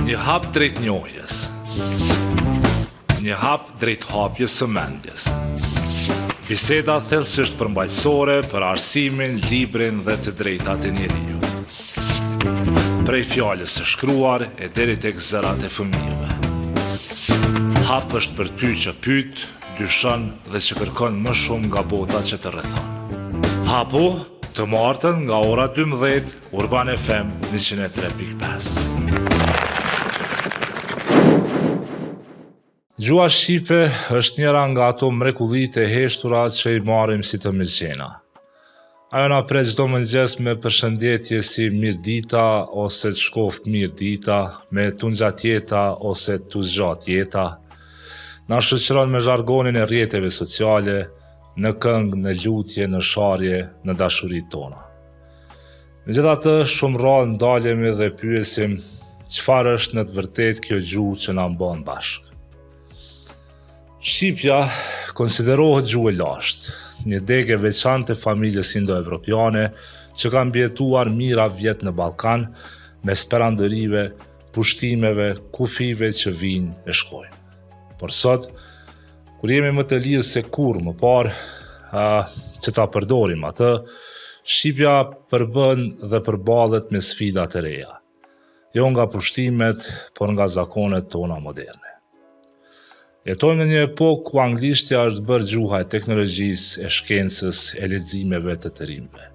Një hap drejt njohjes. Një hap drejt hapjes së mendjes. Biseda thellësisht përmbajtësore për arsimin, librin dhe të drejtat e njeriut. Prej fjalës së shkruar e deri tek zërat e fëmijëve. Hap është për ty që pyet, dyshon dhe që kërkon më shumë nga bota që të rrethon. Hapu të martën nga ora 12, Urban FM 103.5. Gjua shqipe është njëra nga ato mrekullitë e heshtura që i marrim si të mëqena. Ajo na pret çdo mëngjes me përshëndetje si mirëdita ose të shkoft mirëdita, me tu ngjat jeta ose tu zgjat jeta. Na shoqëron me zhargonin e rrjeteve sociale, në këngë, në lutje, në sharje, në dashuritë tona. Megjithatë, shumë rrallë ndalemi dhe pyesim çfarë është në të vërtetë kjo gjuhë që na mban bashkë. Shqipja konsiderohet gjuhë e lashtë, një degë e veçantë e familjes indo-evropiane që kanë mbijetuar mira vjet në Ballkan mes perandorive, pushtimeve, kufive që vinë e shkojnë. Por sot, kur jemi më të lirë se kurrë më parë, që ta përdorim atë, Shqipja përbën dhe përballet me sfida të reja, jo nga pushtimet, por nga zakonet tona moderne. Jetojmë në një epokë ku anglishtja është bërë gjuha e teknologjisë, e shkencës, e leximeve të të rinjve.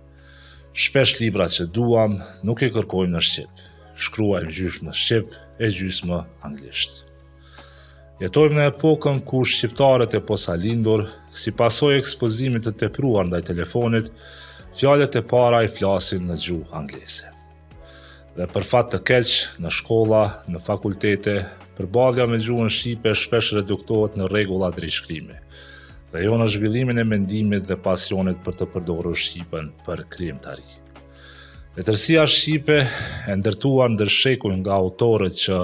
Shpesh librat që duam nuk i kërkojmë në shqip, shkruajmë gjysmë në shqip e gjysmë anglisht. Jetojmë në epokën ku shqiptarët e posalindur, si pasojë e ekspozimit të tepruar ndaj telefonit, fjalët e para i flasin në gjuhë angleze. Dhe për fat të keq, në shkolla, në fakultete, përballja me gjuhën shqipe shpesh reduktohet në rregulla të rishkrimi, dhe jo në zhvillimin e mendimit dhe pasionit për të përdorur shqipen për krijimtari. Letërsia shqipe e ndërtuar ndër shekuj nga autorët që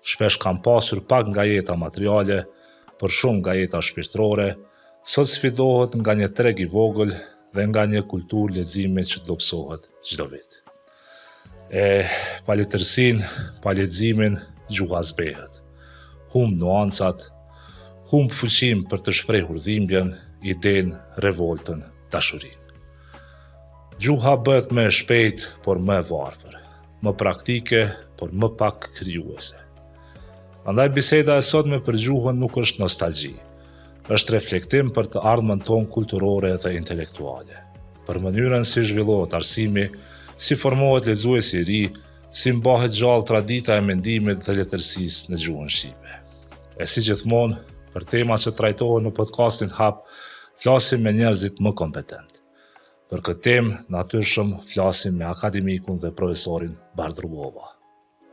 shpesh kanë pasur pak nga jeta materiale, por shumë nga jeta shpirtërore, sot sfidohet nga një treg i vogël dhe nga një kulturë leximi që dobësohet çdo vit. Pa letërsinë, pa leximin, gjuha zbehet. Humb nuancat, humb fuqim për të shprehur dhimbjen, idenë, revoltën, dashurinë. Gjuha bëhet më e shpejt, por më e varfër, më praktike, por më pak krijuese. Andaj biseda e sotme për gjuhën nuk është nostalgji, është reflektim për të ardhmen tonë kulturore dhe intelektuale, për mënyrën si zhvillohet arsimi, si formohet lexuesi i ri, si mbahet gjallë tradita e mendimit dhe letërsisë në gjuhën shqipe. E si gjithmonë, për tema që trajtohen në podcastin Hap, flasim me njerëzit më kompetent. Për këtë temë, natyrshëm, flasim me akademikun dhe profesorin Bardh Rugova.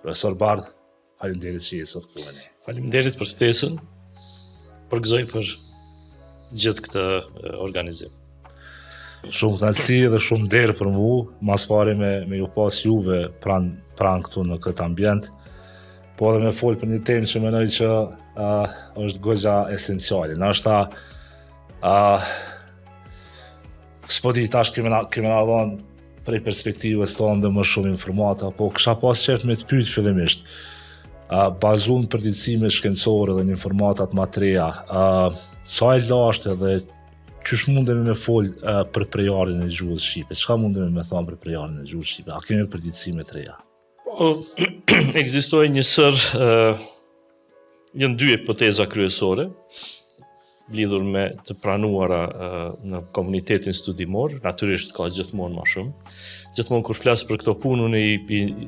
Profesor Bardh, faleminderit që jeni sot këtu me ne. Faleminderit për ftesën, përgëzoj për gjithë këtë organizim. Shumë kënaqësi dhe shumë nderë për mu, mas pari me ju pas juve pranë këtu në këtë ambient, po edhe me folë për një temë që mendoj që është goxha esenciale. Nashta s'po di tash kemi na dhënë prej perspektivës tonë dhe më shumë informata, po kisha pas qejf me të pyet fillimisht. Bazuar në përditësimet shkencore dhe në informatat më të reja, sa e lashtë dhe qysh mundemi me fol për prejarin e gjuhës shqipe? Çka mundemi me thonë për prejarin e gjuhës shqipe? A kemi përditësime të reja? Ekzistojnë janë dy hipoteza kryesore, lidhur me të pranuara në komunitetin studimor, natyrisht ka gjithmonë më shumë. Gjithmonë kur flas për këto punë unë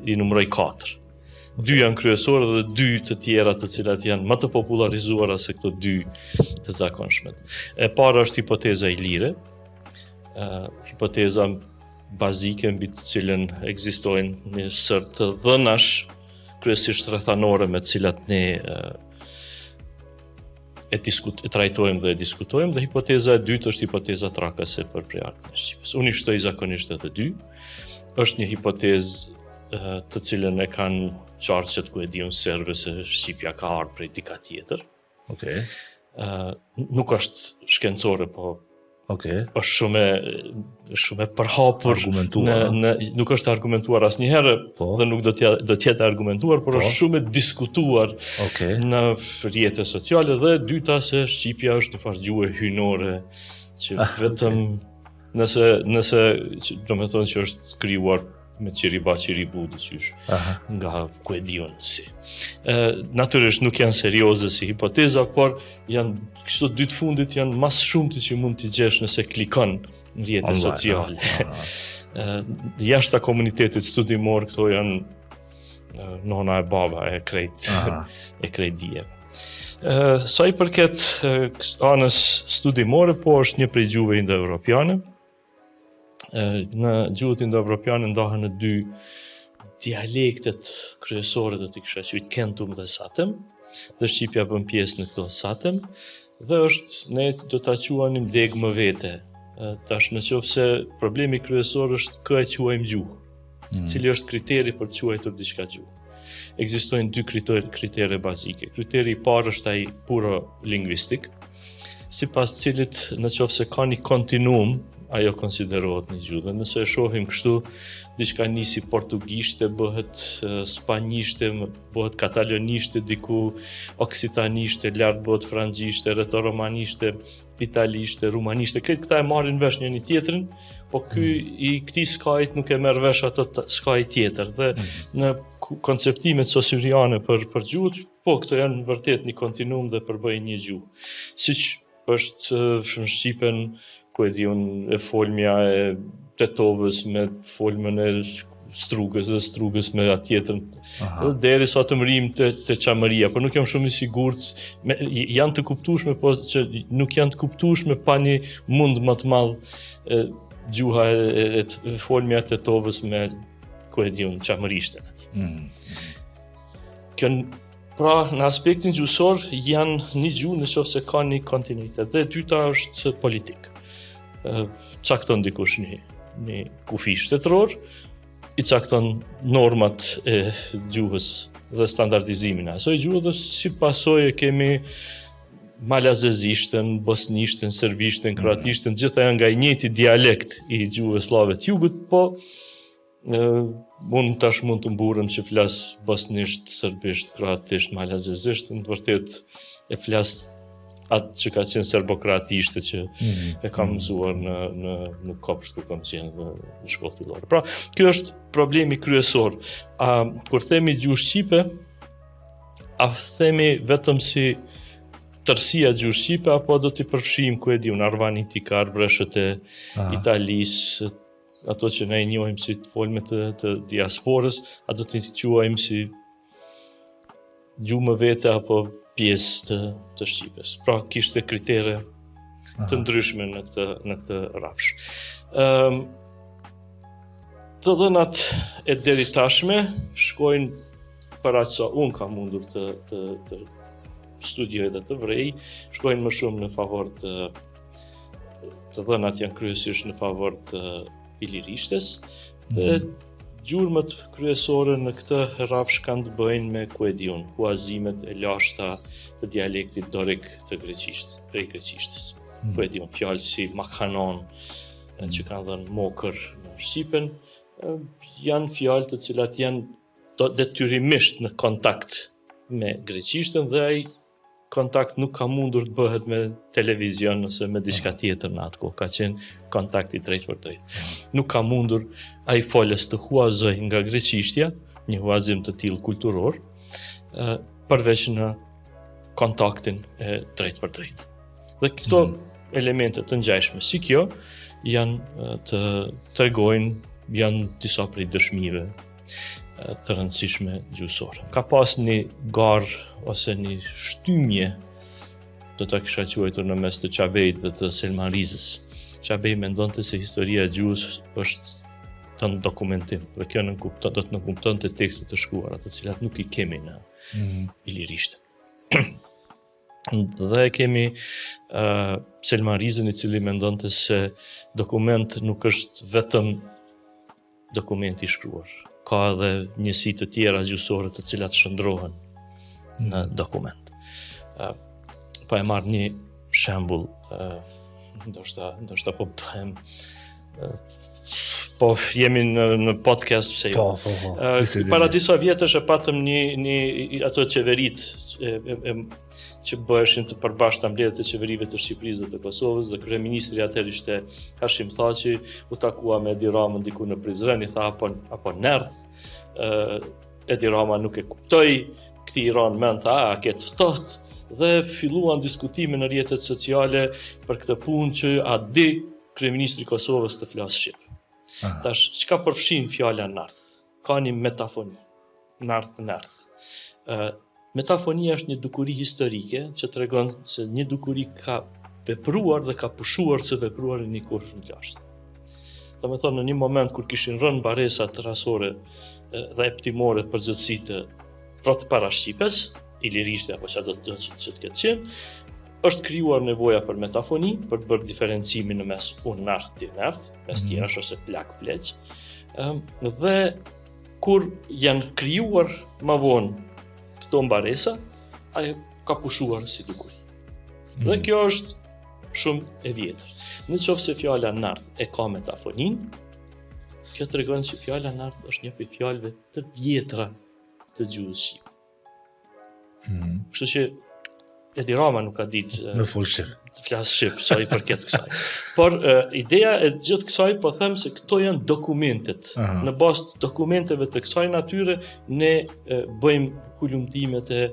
i numëroj 4. 2 janë kryesore dhe 2 të tjera të cilat janë më të popularizuara se këto 2 të zakonshmet. E para është hipoteza ilire, hipoteza bazike mbi të cilën ekzistojnë një sër të dhënash, kryesisht rrethanore me të cilat ne e trajtojmë dhe e diskutojmë, dhe hipoteza e dytë është hipoteza trakase për prejarin e Shqipës. Unë i shtoj zakonisht edhe 2. Është një hipotezë të cilën e kanë qartë që të ku e di unë serve se Shqipja ka ardhur prej dika tjetër. Okay. Nuk është shkencore, po Okej. është shumë e përhapur Argumentuar, nuk është argumentuar asnjëherë dhe nuk do të jetë argumentuar, por është shumë e diskutuar Okej. në rrjete sociale dhe e dyta se shqipja është një farë gjuhë hyjnore që vetëm nëse domethënë që është krijuar me qiriba qiribu diqysh nga ku e diun si. Natyrisht nuk janë serioze si hipoteza, por janë këto dy të fundit janë mas shumti që mund t'i gjesh nëse klikon në rrjete sociale. Jashta komunitetit studimor këto janë nona e baba e krejt dije. Sa i përket anës studimore, po është një prej gjuhëve indo-evropiane. Në gjuhët indo-evropiane ndahen në dy dialektet kryesore, do t'i kisha qujt kentum dhe satem, dhe shqipja bën pjesë në këto satem, dhe ne do ta quanim deg më vete. Tash në qoftë se problemi kryesor është kë e quajmë gjuhë, cili është kriteri për të quajtur diçka gjuhë. Ekzistojnë dy kritere bazike. Kriteri i parë është ai puro lingvistik, sipas cilit në qoftë se ka një kontinuum, ajo konsiderohet një gjuhë. Dhe nëse e shohim kështu, diçka nisi portugishte, bëhet spanjishte, bëhet katalonishte, diku oksitanishte, lart bëhet frangjishte, retoromanishte, italishte, rumanishte. Këtë këta e marrin vesh njëri tjetrin, po ky i këtij skajt nuk e merr vesh ato skaj tjetër. Dhe në konceptimet sosuriane për gjuhët, po këto janë vërtet një kontinuum dhe përbëjnë një gjuhë. Siç është në shqipen ku e diun e folmja e tetovës me folmën e strugës dhe strugës me atë tjetrën. Derisa të mrim te çamëria, por nuk jam shumë i sigurt, janë të kuptueshme, po që nuk janë të kuptueshme pa një mund më të madh gjuha e folmja e tetovës me ku e diun çamërishten aty. Kjo pra në aspektin gjuhësor janë një gjuhë nëse ka një kontinuitet. Dhe e dyta është politik. Cakton dikush një kufi shtetëror, i cakton normat e gjuhës dhe standardizimin e asoj gjuhë, dhe si pasojë kemi malazezishten, bosnishten, serbishten, kroatishten, gjitha janë nga i njëjti dialekt i gjuhës slave të jugut, po mund të mburem që flas bosnisht, serbisht, kroatisht, malazezisht, në të vërtet e flas atë që ka qenë serbokratisht që e kam mësuar në kopsht ku kam qenë në shkollë fillore. Pra, kjo është problemi kryesor. Kur themi gjuhë shqipe, a themi vetëm si tërësia gjuhë shqipe, apo do t'i përfshijmë ku e diun arvanitika, arbreshët e Italisë, ato që ne i njohim si të folmet të diasporës, a do t'i quajmë si gjuhë më vete apo pjesë të Shqipës. Pra, kishte kritere të ndryshme në këtë rafsh. Të dhënat e deri tashme shkojnë për aq sa unë kam mundur të studioj dhe të vrej, shkojnë më shumë në favor të dhënat janë kryesisht në favor të ilirishtes, dhe gjurmët kryesore në këtë rrafsh kanë të bëjnë me ku e diun, huazimet e lashta të dialektit dorik të prej greqishtës. Ku e diun, fjalë si makanon, që kanë dhënë mokër në Shqipen, janë fjalë të cilat janë detyrimisht në kontakt me greqishtën, dhe ai kontakt nuk ka mundur të bëhet me televizion ose me diçka tjetër në atë kohë, ka qenë kontakti drejt për drejt. Nuk ka mundur ai folës të huazoj nga greqishtja, një huazim të tillë kulturor, përveç në kontaktin e drejt për drejt. Dhe këto elemente të ngjashme si kjo janë të tregojnë, janë disa prej dëshmive të rëndësishme gjuhësore. Ka pas një garë ose një shtymje, do ta kisha quajtur në mes të Çabejt dhe të Selman Rizës. Çabej mendonte se historia e gjuhës është të në dokumentim, dhe kjo do të në kuptonte tekstet të shkruara, të cilat nuk i kemi në ilirisht. Dhe kemi Selman Rizën, i cili mendonte se dokument nuk është vetëm dokumenti i shkruar. Ka edhe njësi të tjera gjuhësore të cilat shndrohen në dokument. Pa e marrë një shembull ndoshta po bëhem po jemi në podcast pse jo. Para disa vjetësh e patëm një ato qeverit që bëheshin të përbashkëta mbledhjet e qeverive të Shqipërisë dhe të Kosovës, dhe kryeministri atëherë ishte Hashim Thaçi, u takua me Edi Ramën diku në Prizren, i tha apo nerdh. Edi Rama nuk e kuptoi, këtij Iran mend tha, a ke të ftohtë, dhe filluan diskutime në rrjetet sociale për këtë punë që a di kryeministri i Kosovës të flasë shqip. Tash, çka përfshin fjala nardh? Ka një metafoni. Nardh. Metafonia është një dukuri historike që tregon se një dukuri ka vepruar dhe ka pushuar së vepruar në një kohë shumë të lashtë. Domethënë në një moment kur kishin rënë baresat rasore dhe eptimore përgjithësi të parashqipes, ilirishte apo çfarë do të ketë qenë, është krijuar nevoja për metafoni, për të bërë diferencimin në mes unë nardh ti nardh, mes tjerash ose plak pleq. Dhe kur janë krijuar më vonë këto mbaresa, ajo ka pushuar si dukuri. Dhe kjo është shumë e vjetër. Në qoftë se fjala nardh e ka metafonin, kjo tregon që fjala nardh është një prej fjalëve të vjetra të gjuhës shqipe. Kështu që Edi Rama nuk ka ditë në fol shqip. Të flas shqip, sa i përket kësaj. Por ideja e gjithë kësaj po them se këto janë dokumentet. Në bazë të dokumenteve të kësaj natyre ne bëjmë hulumtimet e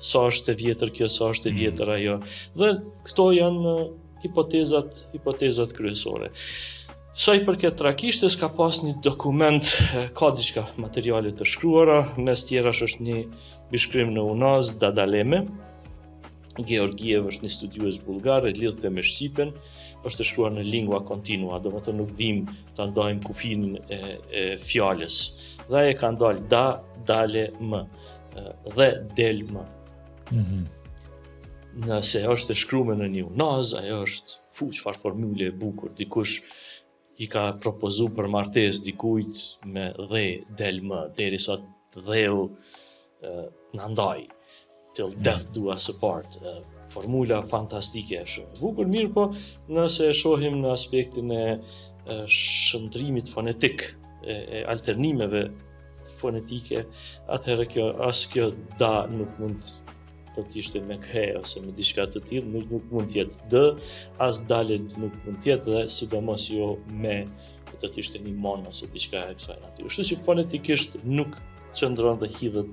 sa është e vjetër kjo, sa është e vjetër ajo. Dhe këto janë hipotezat kryesore. Sa i përket trakishtes ka pas një dokument, ka diçka materiale të shkruara, mes tjerash është një bishkrim në Unaz, Dadaleme. Georgiev është një studiues bullgar, e lidhte me shqipen, është e shkruar në lingua continua, domethënë nuk dim ta ndajmë kufinin e fjalës. Dhe ai ka ndal dale më dhe del më. Nëse është e shkruar në një unaz, ajo është çfarë formule e bukur, dikush i ka propozu për martesë dikujt me dhe del më, derisa dheu na ndaj. Till death do us apart. Formula fantastike shumë. Bukur mirë, po nëse e shohim në aspektin e shndrimit fonetik, e alternimeve fonetike, atëherë kjo da nuk mund të ishte me khe ose me diçka të tillë, nuk mund të jetë d, as dale nuk mund të jetë, dhe sidomos jo me do të ishte një mon ose diçka e kësaj natyre. Kështu që fonetikisht nuk qëndron dhe hidhet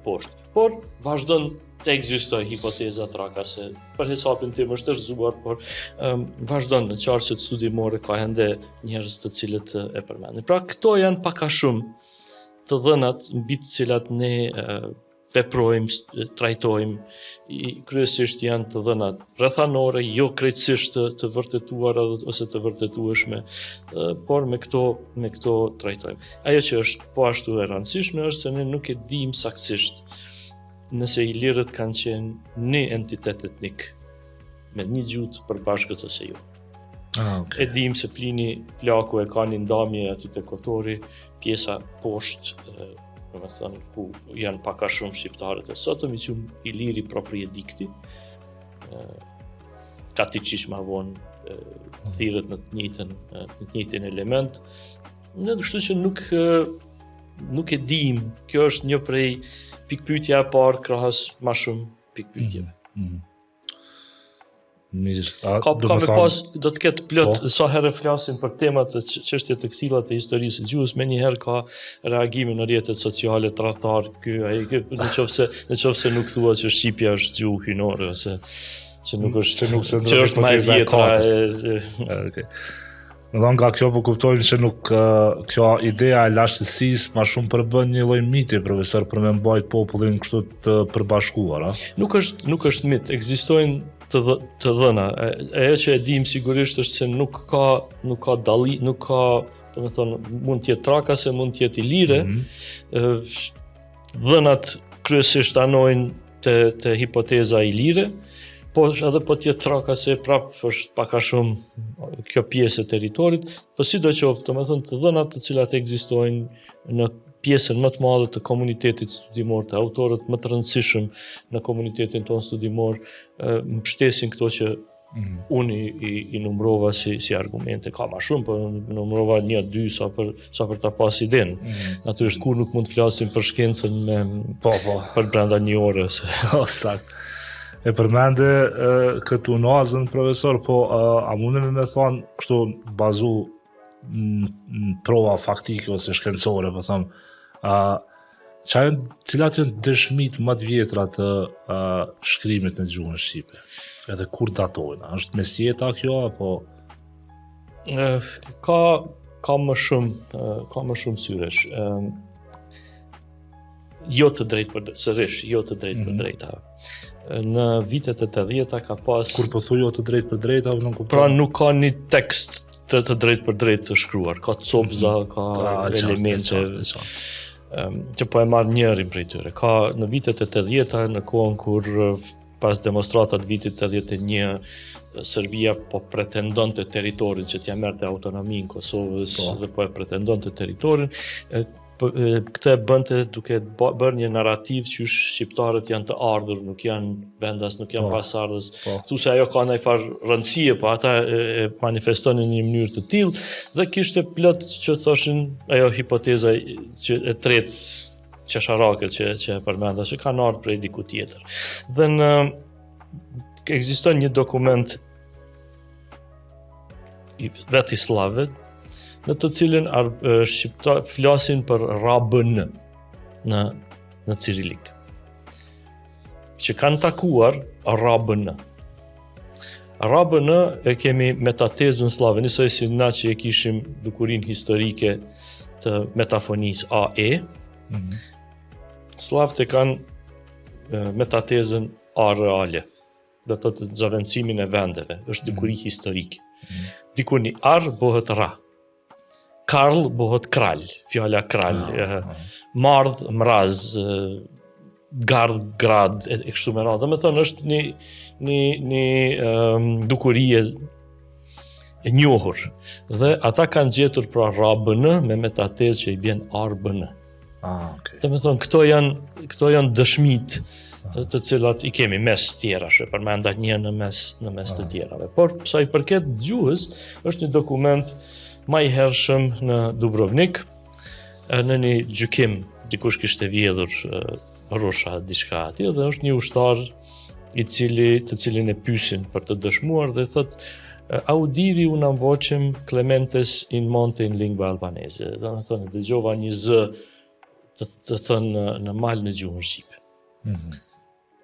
poshtë. Por vazhdon të ekzistojë hipoteza trakase. Për hesapin tim është rrëzuar, por vazhdon në qarqet studimore ka ende njerëz të cilët e përmendin. Pra këto janë pak a shumë të dhënat mbi të cilat ne veprojmë, trajtojmë, kryesisht janë të dhënat rrethanore, jo krejtësisht të vërtetuara ose të vërtetueshme, por me këto trajtojmë. Ajo që është po ashtu e rëndësishme është se ne nuk e dim saktësisht nëse ilirët kanë qenë një entitet etnik me një gjuhë të përbashkët ose jo. Okay. E dim se Plini Plaku e ka një ndamje aty te Kotori, pjesa poshtë, domethënë ku janë pak a shumë shqiptarët e sotëm, i qumë Iliri proprie dikti, ka t'i qish ma vonë thirret në të njëjtin element. Në kështu që nuk e dim, kjo është një prej pikpyetja e parë krahas ma shumë pikpyetjeve. Mirë. Ka me pas, do të ketë plot, sa herë flasim për temat të çështje të kësilla të historisë së gjuhës, menjëherë ka reagime në rrjetet sociale tradhtar, nëse nuk thuat që shqipja është gjuhë hyjnore ose që nuk është më e vjetra. Okay. Në nga kjo po kuptojmë që nuk kjo ideja e lashtësisë ma shumë përbën një lloj miti, profesor, për me mbajt popullin kështu të përbashkuar, a? Nuk është mit, ekzistojnë të dhëna. Ajo që e dim sigurisht është se nuk ka dalli, nuk ka, domethënë, mund të jetë trakase, mund të jetë ilire. Dhënat kryesisht anojnë te hipoteza ilire, po edhe po të jetë trakase prap është pak a shumë kjo pjesë e territorit, po sidoqoftë, domethënë, të dhënat të cilat ekzistojnë në pjesën më të madhe të komunitetit studimor, të autorët më të rëndësishëm në komunitetin tonë studimor, mbështesin këto që unë i numrova si argumente, ka ma shumë, por numrova 1-2 sa për ta pas iden. Natyrisht kur nuk mund të flasim për shkencën për brenda një ore. Sakt. E përmende këtu nazën, profesor, po a mundemi me thonë kështu bazu në prova faktike ose shkencore, po thëmë, cilat janë dëshmit më të vjetra të shkrimit në gjuhën shqipe? Edhe kur datojnë? Është mesjeta kjo apo ka më shumë syresh. Jo të drejtë për sërish, jo të drejtë për drejta. Në vitet e 80-ta ka pas... Kur po thuj jo të drejtë për drejta, nuk kuptoj. Pra nuk ka një tekst të drejtë për drejtë të shkruar, ka copza, ka elemente që po e marrë njërin prej tyre. Ka në vitet e 80-ta, në kohën kur pas demonstratat vitit 81, Serbia po pretendonte territorin që t'ja merrte autonominë Kosovës dhe po e pretendonte territorin. Këtë bënte duke bërë një narrativ që shqiptarët janë të ardhur, nuk janë vendas, nuk janë pasardhës. Thosë ajo ka ndaj farë rëndësie, po ata e manifestonin në një mënyrë të tillë dhe kishte plot që thoshin ajo hipoteza që e tretë qesharake që e përmenda, që kanë ardhur prej diku tjetër. Dhe ekziston një dokument vetë i slavëve, në të cilin shqiptar flasin për RABN në cirilik. Që kanë takuar RABN. RABN e kemi metatezën slave, njësoj si na që e kishim dukurin historike të metafonisë AE. Slavët e kanë metatezën A reale, dhe të zavendësimin e vendeve, është dukuri historike. Dikur një ar bëhet ra. Karl bëhet kralj, fjala kralj, mardh, mraz, gardh, grad, e kështu me radhë. Dhe me thonë, është një dukuri e njohur. Dhe ata kanë gjetur pra RABN me metatezë që i bjen ARBN. Dhe me thonë, këto janë dëshmit të cilat i kemi mes tjera, përmenda një në mes të tjerave. Por, sa i përket gjuhës, është një dokument ma i hershëm në Dubrovnik, në një gjykim, dikush kishte vjedhur rrosha diçka atje, dhe është një ushtar të cilin e pyesin për të dëshmuar dhe thot audiri unam vocem Clementes in monte in lingua albanese. Do të thonë dëgjova një z të thënë në mal në gjuhën shqipe.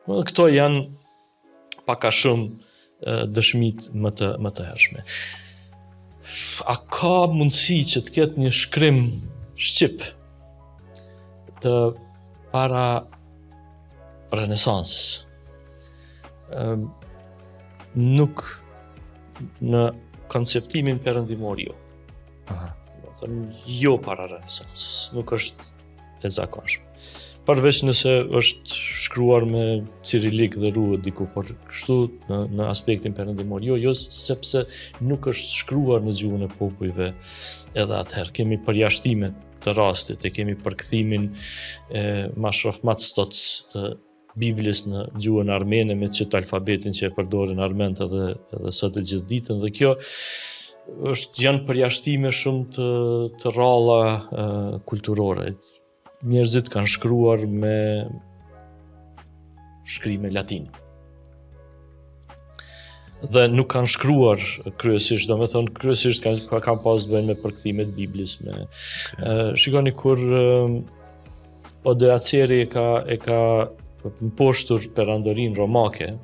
Këto janë paka shumë dëshmit më të hershme. A ka mundësi që të ketë një shkrim shqip të para Renesansës? Nuk në konceptimin perëndimor jo. Jo para Renesansës, nuk është e zakonshme. Përveç nëse është shkruar me cirilik dhe ruhet diku, por kështu në aspektin perëndimor jo, sepse nuk është shkruar në gjuhën e popujve edhe atëherë. Kemi përjashtime të rastit, kemi përkthimin e Mashraf Matstoc të Biblis në gjuhën armene me qëtë alfabetin që e përdorin arment edhe sot e gjithë ditën, dhe kjo janë përjashtime shumë të ralla kulturore. Njerëzit kanë shkruar me shkrime latin. Dhe nuk kanë shkruar kryesisht, do me thonë kryesisht kanë pas të bëjnë me përkthimet Biblis. Shikoni kur Ode Aceri e ka mposhtur perandorin romake,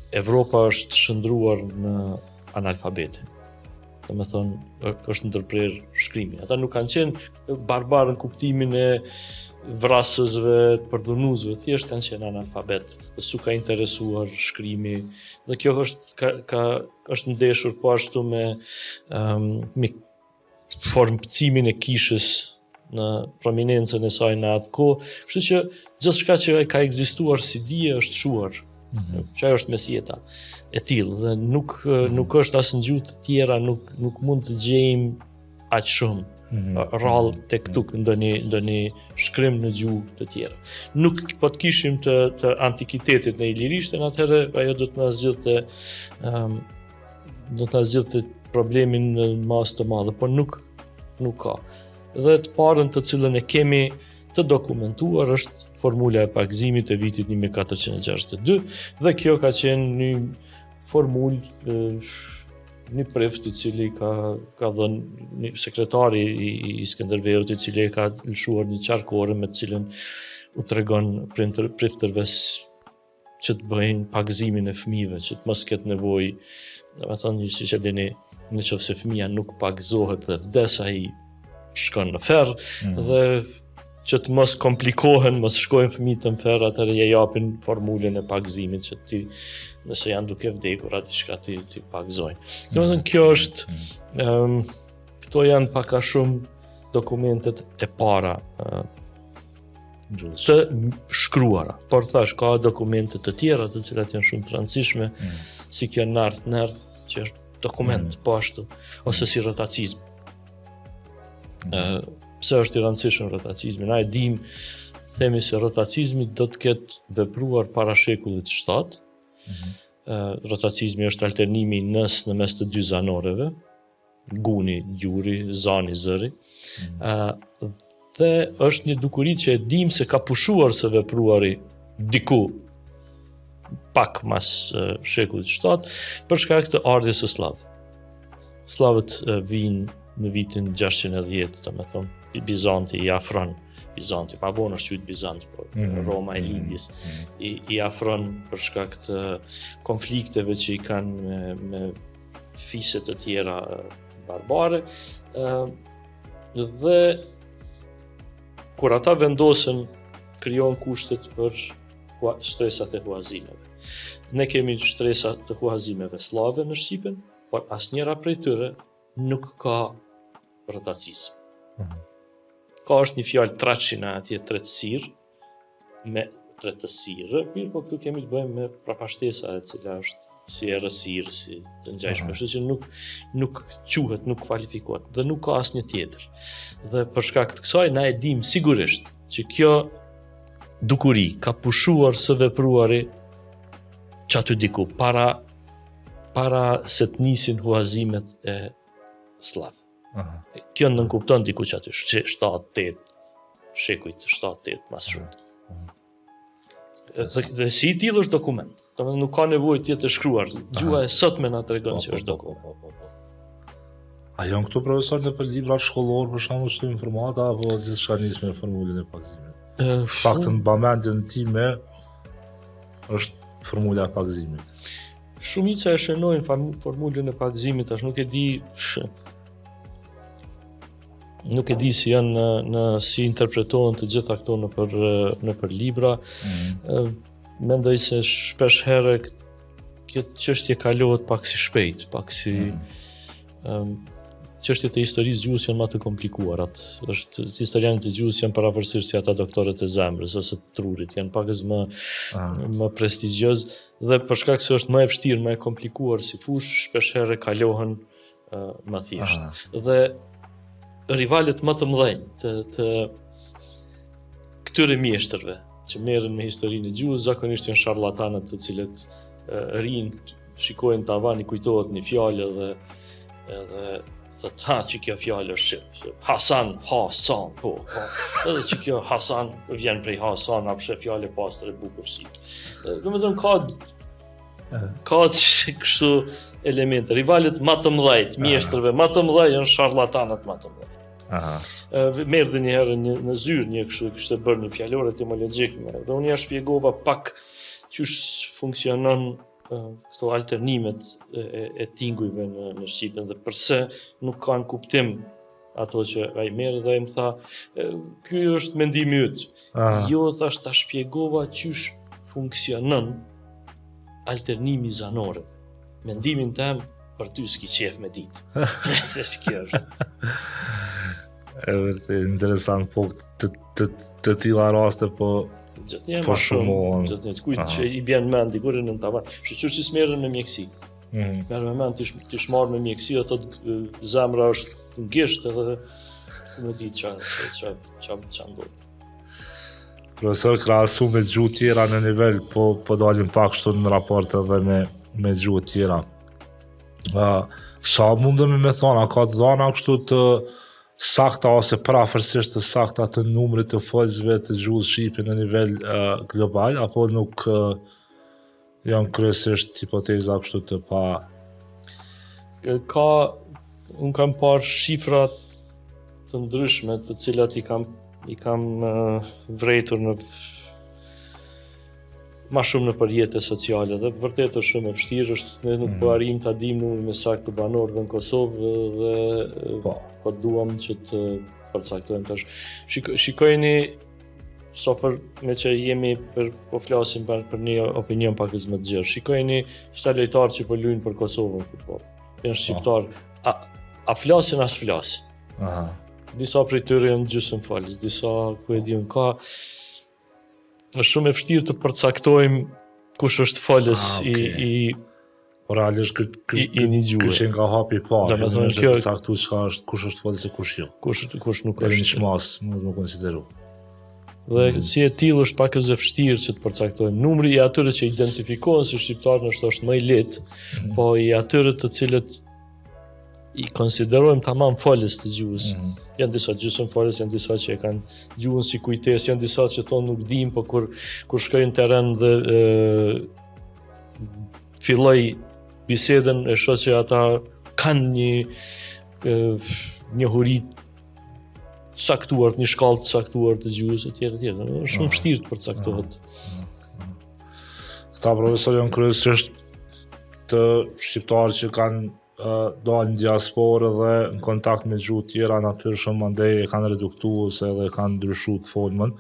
Evropa është shndruar në analfabetin. Do me thonë, është ndërprer shkrimi. Ata nuk kanë qenë barbarë në kuptimin e vrasësve, përdhunuzve, thjesht kanë qenë analfabet, dhe su ka interesuar shkrimi, dhe kjo është ndeshur po ashtu me formcimin e kishës në prominencën e saj në atë kohë, kështu që gjithçka që ka ekzistuar si dije është shuar. Që ajo është mesjeta e tillë dhe nuk është as në gjuhë të tjera, nuk mund të gjejmë aq shumë rrallë tek tuk ndonjë shkrim në gjuhë të tjera. Nuk po të kishim të antikitetit në ilirishten, atëherë ajo do të na zgjidhte problemin në masë të madhe, por nuk ka. Dhe të parën të cilën e kemi të dokumentuar është formula e pagëzimit e vitit 1462 dhe kjo ka qenë një formulë një prift i cili ka dhënë një sekretari i Skënderbeut i cili ka lëshuar një qarkore me të cilën u tregon priftërve që të bëjnë pagëzimin e fëmijëve, që të mos ketë nevojë, domethënë siç e dini, nëse fëmia nuk pagëzohet dhe vdes ai shkon në ferr dhe që të mos komplikohen, mos shkojnë fëmijët në ferr, atëherë ja japin formulën e pagëzimit që ti nëse janë duke vdekur atë diçka ti pagëzojnë. Domethënë kjo është këto janë pak a shumë dokumentet e para të shkruara. Por thash ka dokumente të tjera të cilat janë shumë të rëndësishme, si kjo nart që është dokument po ashtu, ose si rotacizmi. Pse është i rëndësishëm rotacizmi? Na e dim, themi se rotacizmi do të ketë vepruar para shekullit 7. Rotacizmi është alternimi nës në mes të dy zanoreve, guni, gjuri, zani, zëri. Dhe është një dukuri që e dim se ka pushuar së vepruari diku pak mas shekullit 7 për shkak të ardhjes së slavëve. Slavët vinë në vitin 610, domethënë Bizanti i afron, Bizanti pa vonë është qytet Bizant, por Roma e Lindjes i afron për shkak të konflikteve që i kanë me fise të tjera barbare, dhe kur ata vendosen krijon kushtet për shtresat e huazimeve. Ne kemi shtresat të huazimeve slave në Shqipen, por asnjëra prej tyre nuk ka rotacizëm. Ka është një fjalë traçina atje tretësirë, me tretësirë, mirë po këtu kemi të bëjmë me prapashtesa e cila është si errësirë, si të ngjashme, kështu që nuk quhet, nuk kvalifikohet dhe nuk ka asnjë tjetër. Dhe për shkak të kësaj na e dim sigurisht që kjo dukuri ka pushuar së vepruari çatu diku para se të nisin huazimet e slavë. Kjo nënkupton diku që aty 7-8 shekujt 7-8 mas shumë. Dhe si i tillë është dokument. Domethënë nuk ka nevojë të jetë shkruar. Gjuha e sotme na tregon që është dokument. A janë këtu profesorë për libra shkollor, për shembull, shtu informata apo gjithçka nis me formulën e pagëzimit? Faktën bamendjen time është formula e pagëzimit. Shumica e shënojnë formulën e pagëzimit, tash nuk e di si janë si interpretohen të gjitha këto në për libra. Mendoj se shpesh herë kjo çështje kalohet pak si shpejt, pak si çështjet e historisë gjuhës janë më të komplikuarat. Historianët e gjuhës janë pavarësisht si ata doktorët e zemrës ose të trurit, janë pakës më prestigjioz dhe për shkak se është më e vështirë, më e komplikuar si fushë, shpesh herë kalohen më thjesht. Dhe rivalet më të mëdhenj të këtyre mjeshtërve që merren me historinë e gjuhës zakonisht janë sharlatanët të cilët rinë, shikojnë tavan, i kujtohet një fjalë dhe thotë që kjo fjalë është shqip. Hasan, po. Edhe që kjo Hasan vjen prej Hasan, apo është fjalë pastër e bukur si. Domethënë ka kështu elemente. Rivalet më të mëdhenj, mjeshtërve më të mëdhenj janë sharlatanët më të mëdhenj. Merë dhe një herë në zyrë një kështë bërë një fjallore etimologjik dhe unë ja shpjegova pak qysh funksionon këto alternimet e tingujve në Shqipen dhe përse nuk kanë kuptim ato që ai merë dhe ai më tha ky është mendimi yt. Jo, thash, ta shpjegova qysh funksionon alternimi zanore. Mendimin tem për ty s'ki qef me ditë. Se kjo është. E vërtet interesant, po të tilla raste po shumohen. Gjithnjë kujt që i bjen mend dikur në tavan. Shqyr që s'merren me mjeksi. Merr me mend ti shmarr me mjekësi, thotë zemra është në gisht edhe Më di çfarë ndodh. Profesor, krahasu me gjuhë tjera në nivel, po dalim pak kështu në raport edhe me gjuhë tjera. Sa mundemi me thonë, a ka të dhana kështu të sakta ose prafërsisht të sakta të numrit të folësve të gjuhës shqipe në nivel global, apo nuk janë kryesisht hipoteza kështu të pa... Unë kam parë shifra të ndryshme të cilat i kam vrejtur ma shumë në përjete sociale dhe vërtet është shumë e vështirë, ne nuk po arrim ta dim numrin me saktë të banorëve në Kosovë dhe po duam që të përcaktojmë tash. Shikojeni sa me që jemi po flasim për një opinion pak më të gjerë. Shikojeni shta lojtarë që po luajnë për Kosovën në futboll. Janë shqiptar, a flasin as flasin. Aha. Disa prej tyre janë gjysmëfalës, disa ku e diun ka. Është shumë e vështirë të përcaktojmë kush është falës i realisht i një gjuhë. Që nga hapi i parë. Domethënë kjo saktu çka është, kush është falës e kush jo. Kush nuk Deri në është. çmas, mund të konsideru. Dhe si e tillë është pak e vështirë që të përcaktojmë. Numri i atyre që identifikohen si shqiptarë është më i lehtë, po i atyre të cilët i konsiderojmë tamam falës të gjuhës. Janë disa gjysmëfalës, janë disa që e kanë gjuhën si kujtesë, janë disa që thonë nuk dim, po kur shkojnë në terren dhe filloj bisedën e shoh që ata kanë një njohuri saktuar, një shkallë të saktuar të gjuhës e tjerë. Është shumë vështirë të përcaktohet. Këta profesor janë kryesisht të shqiptarë që kanë dalë në diasporë dhe në kontakt me gjuhë tjera natyrshëm, mandej e kanë reduktuar ose edhe kanë ndryshuar të folmën.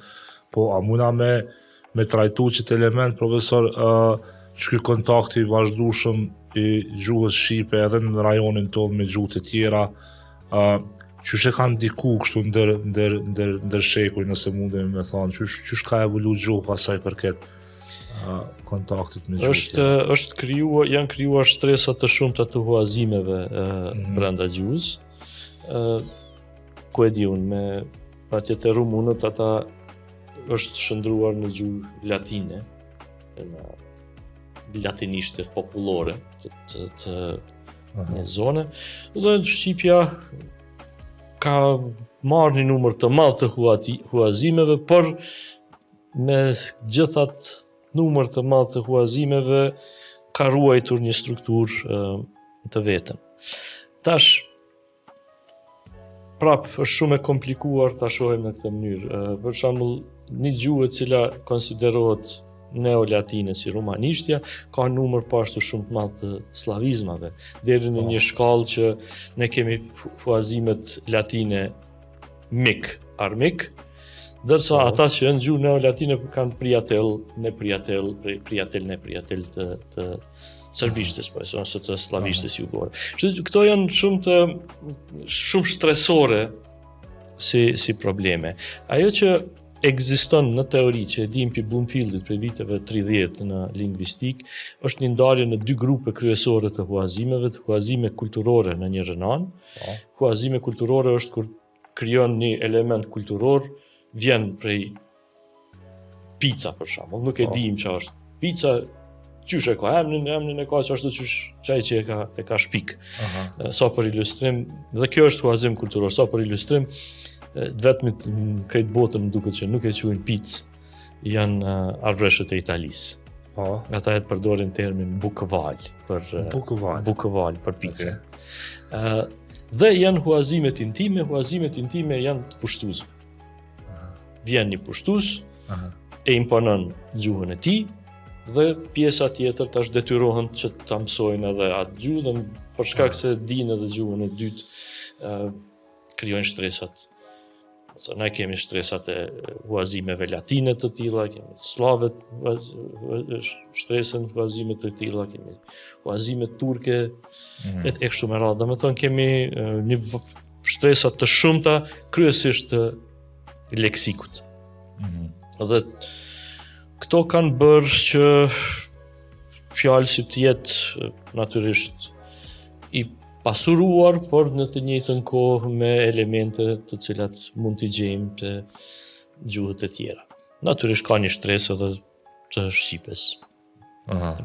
Po a muna me trajtu qëtë element, profesor, që ky kontakti i vazhdueshëm i gjuhës shqipe edhe në rajonin tonë me gjuhë të tjera, qysh e kanë ndiku kështu ndër shekuj, nëse mundemi me thonë, qysh ka evolu gjuhë asaj përket kontaktit me gjuhë. Janë krijuar stresa të shumta të huazimeve brenda gjuhës. Ku e di unë, me atje të rumunët ata është shndruar në gjuhë latine, në latinishte popullore të një zone. Dhe Shqipja ka marrë një numër të madh të huazimeve, por me gjithat numër të madh të huazimeve ka ruajtur një strukturë të vetën. Tash prap është shumë e komplikuar ta shohim në këtë mënyrë. Për shembull, një gjuhë e cila konsiderohet neolatine si rumanishtja ka numër pashtu shumë të madh të slavizmave, deri në një shkallë që ne kemi huazimet latine mik-armik, ndërsa ata që janë gjuhë neolatine kanë priatel të serbishtes, ose të slavishtes jugore. Këto janë shumë stresore si probleme. Ajo që ekziston në teori, që e dim pi Bloomfieldit prej viteve 30 në lingvistik, është një ndarje në dy grupe kryesore të huazimeve, të huazime kulturore në një rënan. Huazime kulturore është kur krijon një element kulturor, vjen prej pica për shembull, nuk e dim çfarë është pica, qysh e ka emrin e ka që ashtu qysh çaj që e ka shpik. Sa për ilustrim, dhe kjo është huazim kulturor, sa për ilustrim, vetmit në krejt botën më duket që nuk e quajnë picë, janë arbreshët e Italisë. Ata e përdorin termin bukëval për picë. Dhe janë huazimet intime janë të pushtuesve. Vjen një pushtues, e imponon gjuhën e tij, dhe pjesa tjetër tash detyrohen që ta mësojnë edhe atë gjuhë, dhe për shkak se dinë edhe gjuhën e dytë, krijojnë stresat. Ne kemi stresat e huazimeve latine të tilla, kemi slavet stresën huazime të tilla, kemi huazime turke e kështu me radhë. Domethënë kemi një stresat të shumta kryesisht të leksikut. Dhe këto kanë bërë që fjalësi të jetë natyrisht i pasuruar, por në të njëjtën kohë me elemente të cilat mund t'i gjejmë të gjuhët e tjera. Natyrisht ka një shtresë edhe të shqipes,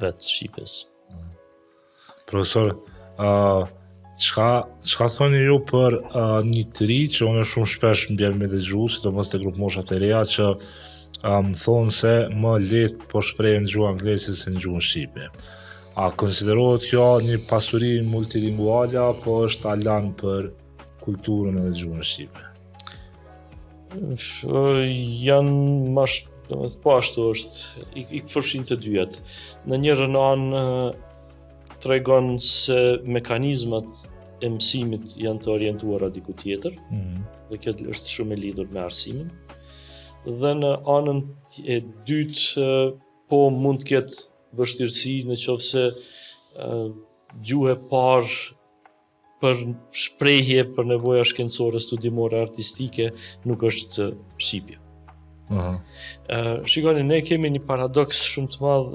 vetë shqipes. Profesor, çka thoni ju për një të ri që unë shumë shpesh mbjell me dëgju, sidomos te grup moshat e reja që më thonë se më lehtë po shprehen në gjuhën angleze se në gjuhën shqipe. A konsiderohet kjo një pasuri multilinguale apo është alan për kulturën e gjuhën shqipe? Janë po ashtu është, i përfshin të dyjat. Në njërën anë tregon se mekanizmat e mësimit janë të orientuara diku tjetër, dhe kjo është shumë e lidhur me arsimin. Dhe në anën e dytë, po mund të ketë vështirësi në qoftë se gjuhë e parë për shprehje për nevoja shkencore, studimore, artistike, nuk është shqipja. Shikoni, ne kemi një paradoks shumë të madh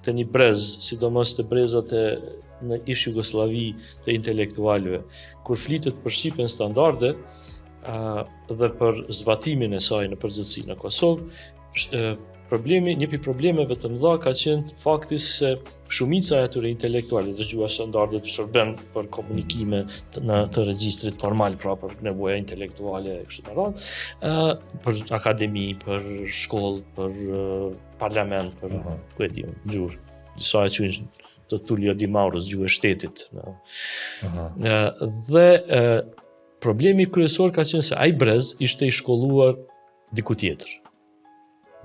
te një brez, sidomos te brezat në ish Jugosllavi të intelektualëve. Kur flitet për shqipen standarde dhe për zbatimin e saj në përgjithësi në Kosovë, një pi problemeve të mëdha ka qenë fakti se shumica e atyre intelektuale të gjuha standarde të shërben për komunikime të regjistrit formal, pra për nevoja intelektuale e kështu me radhë, për akademi, për shkollë, për parlament, për ku e di, gjuhë. Disa e quajnë të Tullio Di Maurës, gjuhë e shtetit. Dhe problemi kryesor ka qenë se ai brez ishte i shkolluar diku tjetër.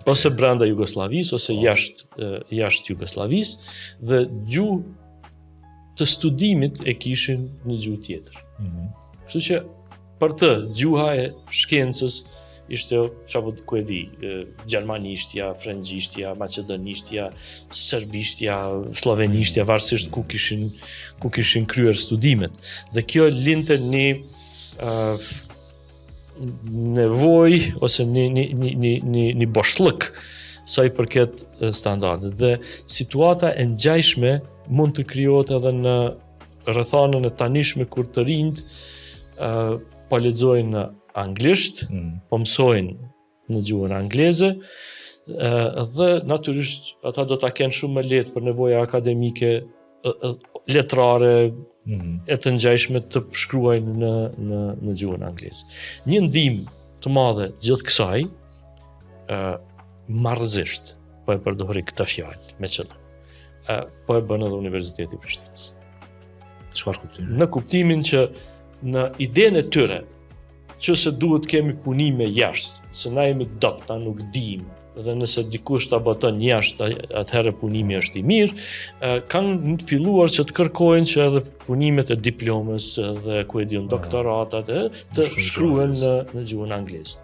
Ose brenda Jugosllavisë, ose jashtë Jugosllavisë, dhe gjuhë të studimit e kishin në gjuhë tjetër. Kështu që për të, gjuha e shkencës ishte, ku e di, gjermanishtja, frëngjishtja, maqedonishtja, serbishtja, slovenishtja, varësisht ku kishin kryer studimet. Dhe kjo linte një nevoj ose një boshllëk sa i përket standardet. Dhe situata e ngjajshme mund të krijohet edhe në rrethanën e tanishme kur të rinjt po lexojnë anglisht, po mësojnë në gjuhën angleze, dhe natyrisht ata do ta kenë shumë më lehtë për nevoja akademike, letrare, e të ngjajshme të shkruajnë në gjuhën angleze. Një ndihmë të madhe gjithë kësaj, marrëzisht, po e përdori këtë fjalë me qëllim, po e bën edhe Universiteti i Prishtinës. Çfarë kuptimi? Në kuptimin që në idenë e tyre, që se duhet kemi punime jashtë, se na jemi dobta, nuk dimë, dhe nëse dikush ta boton jashtë, atëherë punimi është i mirë, kanë filluar që të kërkojnë që edhe punimet e diplomës dhe ku e diun doktoratat të shkruhen në gjuhën angleze.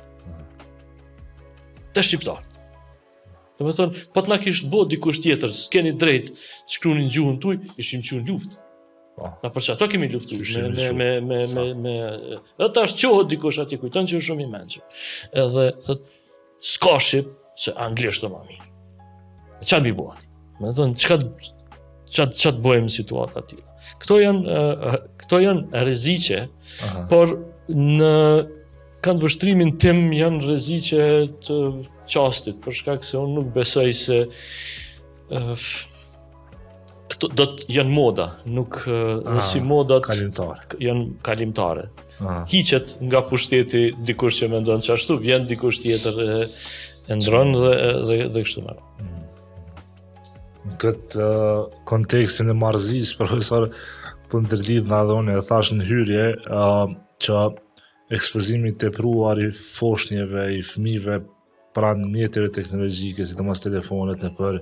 Të shqiptarët. Do të thonë, po të na kishte bë dikush tjetër, s'keni drejt të shkruani në gjuhën tuaj, ishim qenë luftë. Na për çfarë kemi luftuar me edhe tash çohet dikush atje, kujton që është shumë i mençur. Edhe thotë, s'ka shqip se anglisht të më mirë. Çfarë mi bëhet? Me thënë, çka të bëjmë në situata të tilla. Këto janë rreziqe, por në këndvështrimin tim janë rreziqe të qastit, për shkak se unë nuk besoj se këto do të janë moda, nuk dhe si modat janë kalimtare. Hiqet nga pushteti dikush që mendon çashtu, vjen dikush tjetër e ndron dhe kështu me radhë. Në këtë kontekstin e marrëzisë, profesor, po ndërdit nga dhe unë e thash në hyrje që ekspozimi i tepruar i foshnjeve, i fëmijëve pranë mjeteve teknologjike, sidomos telefonet në për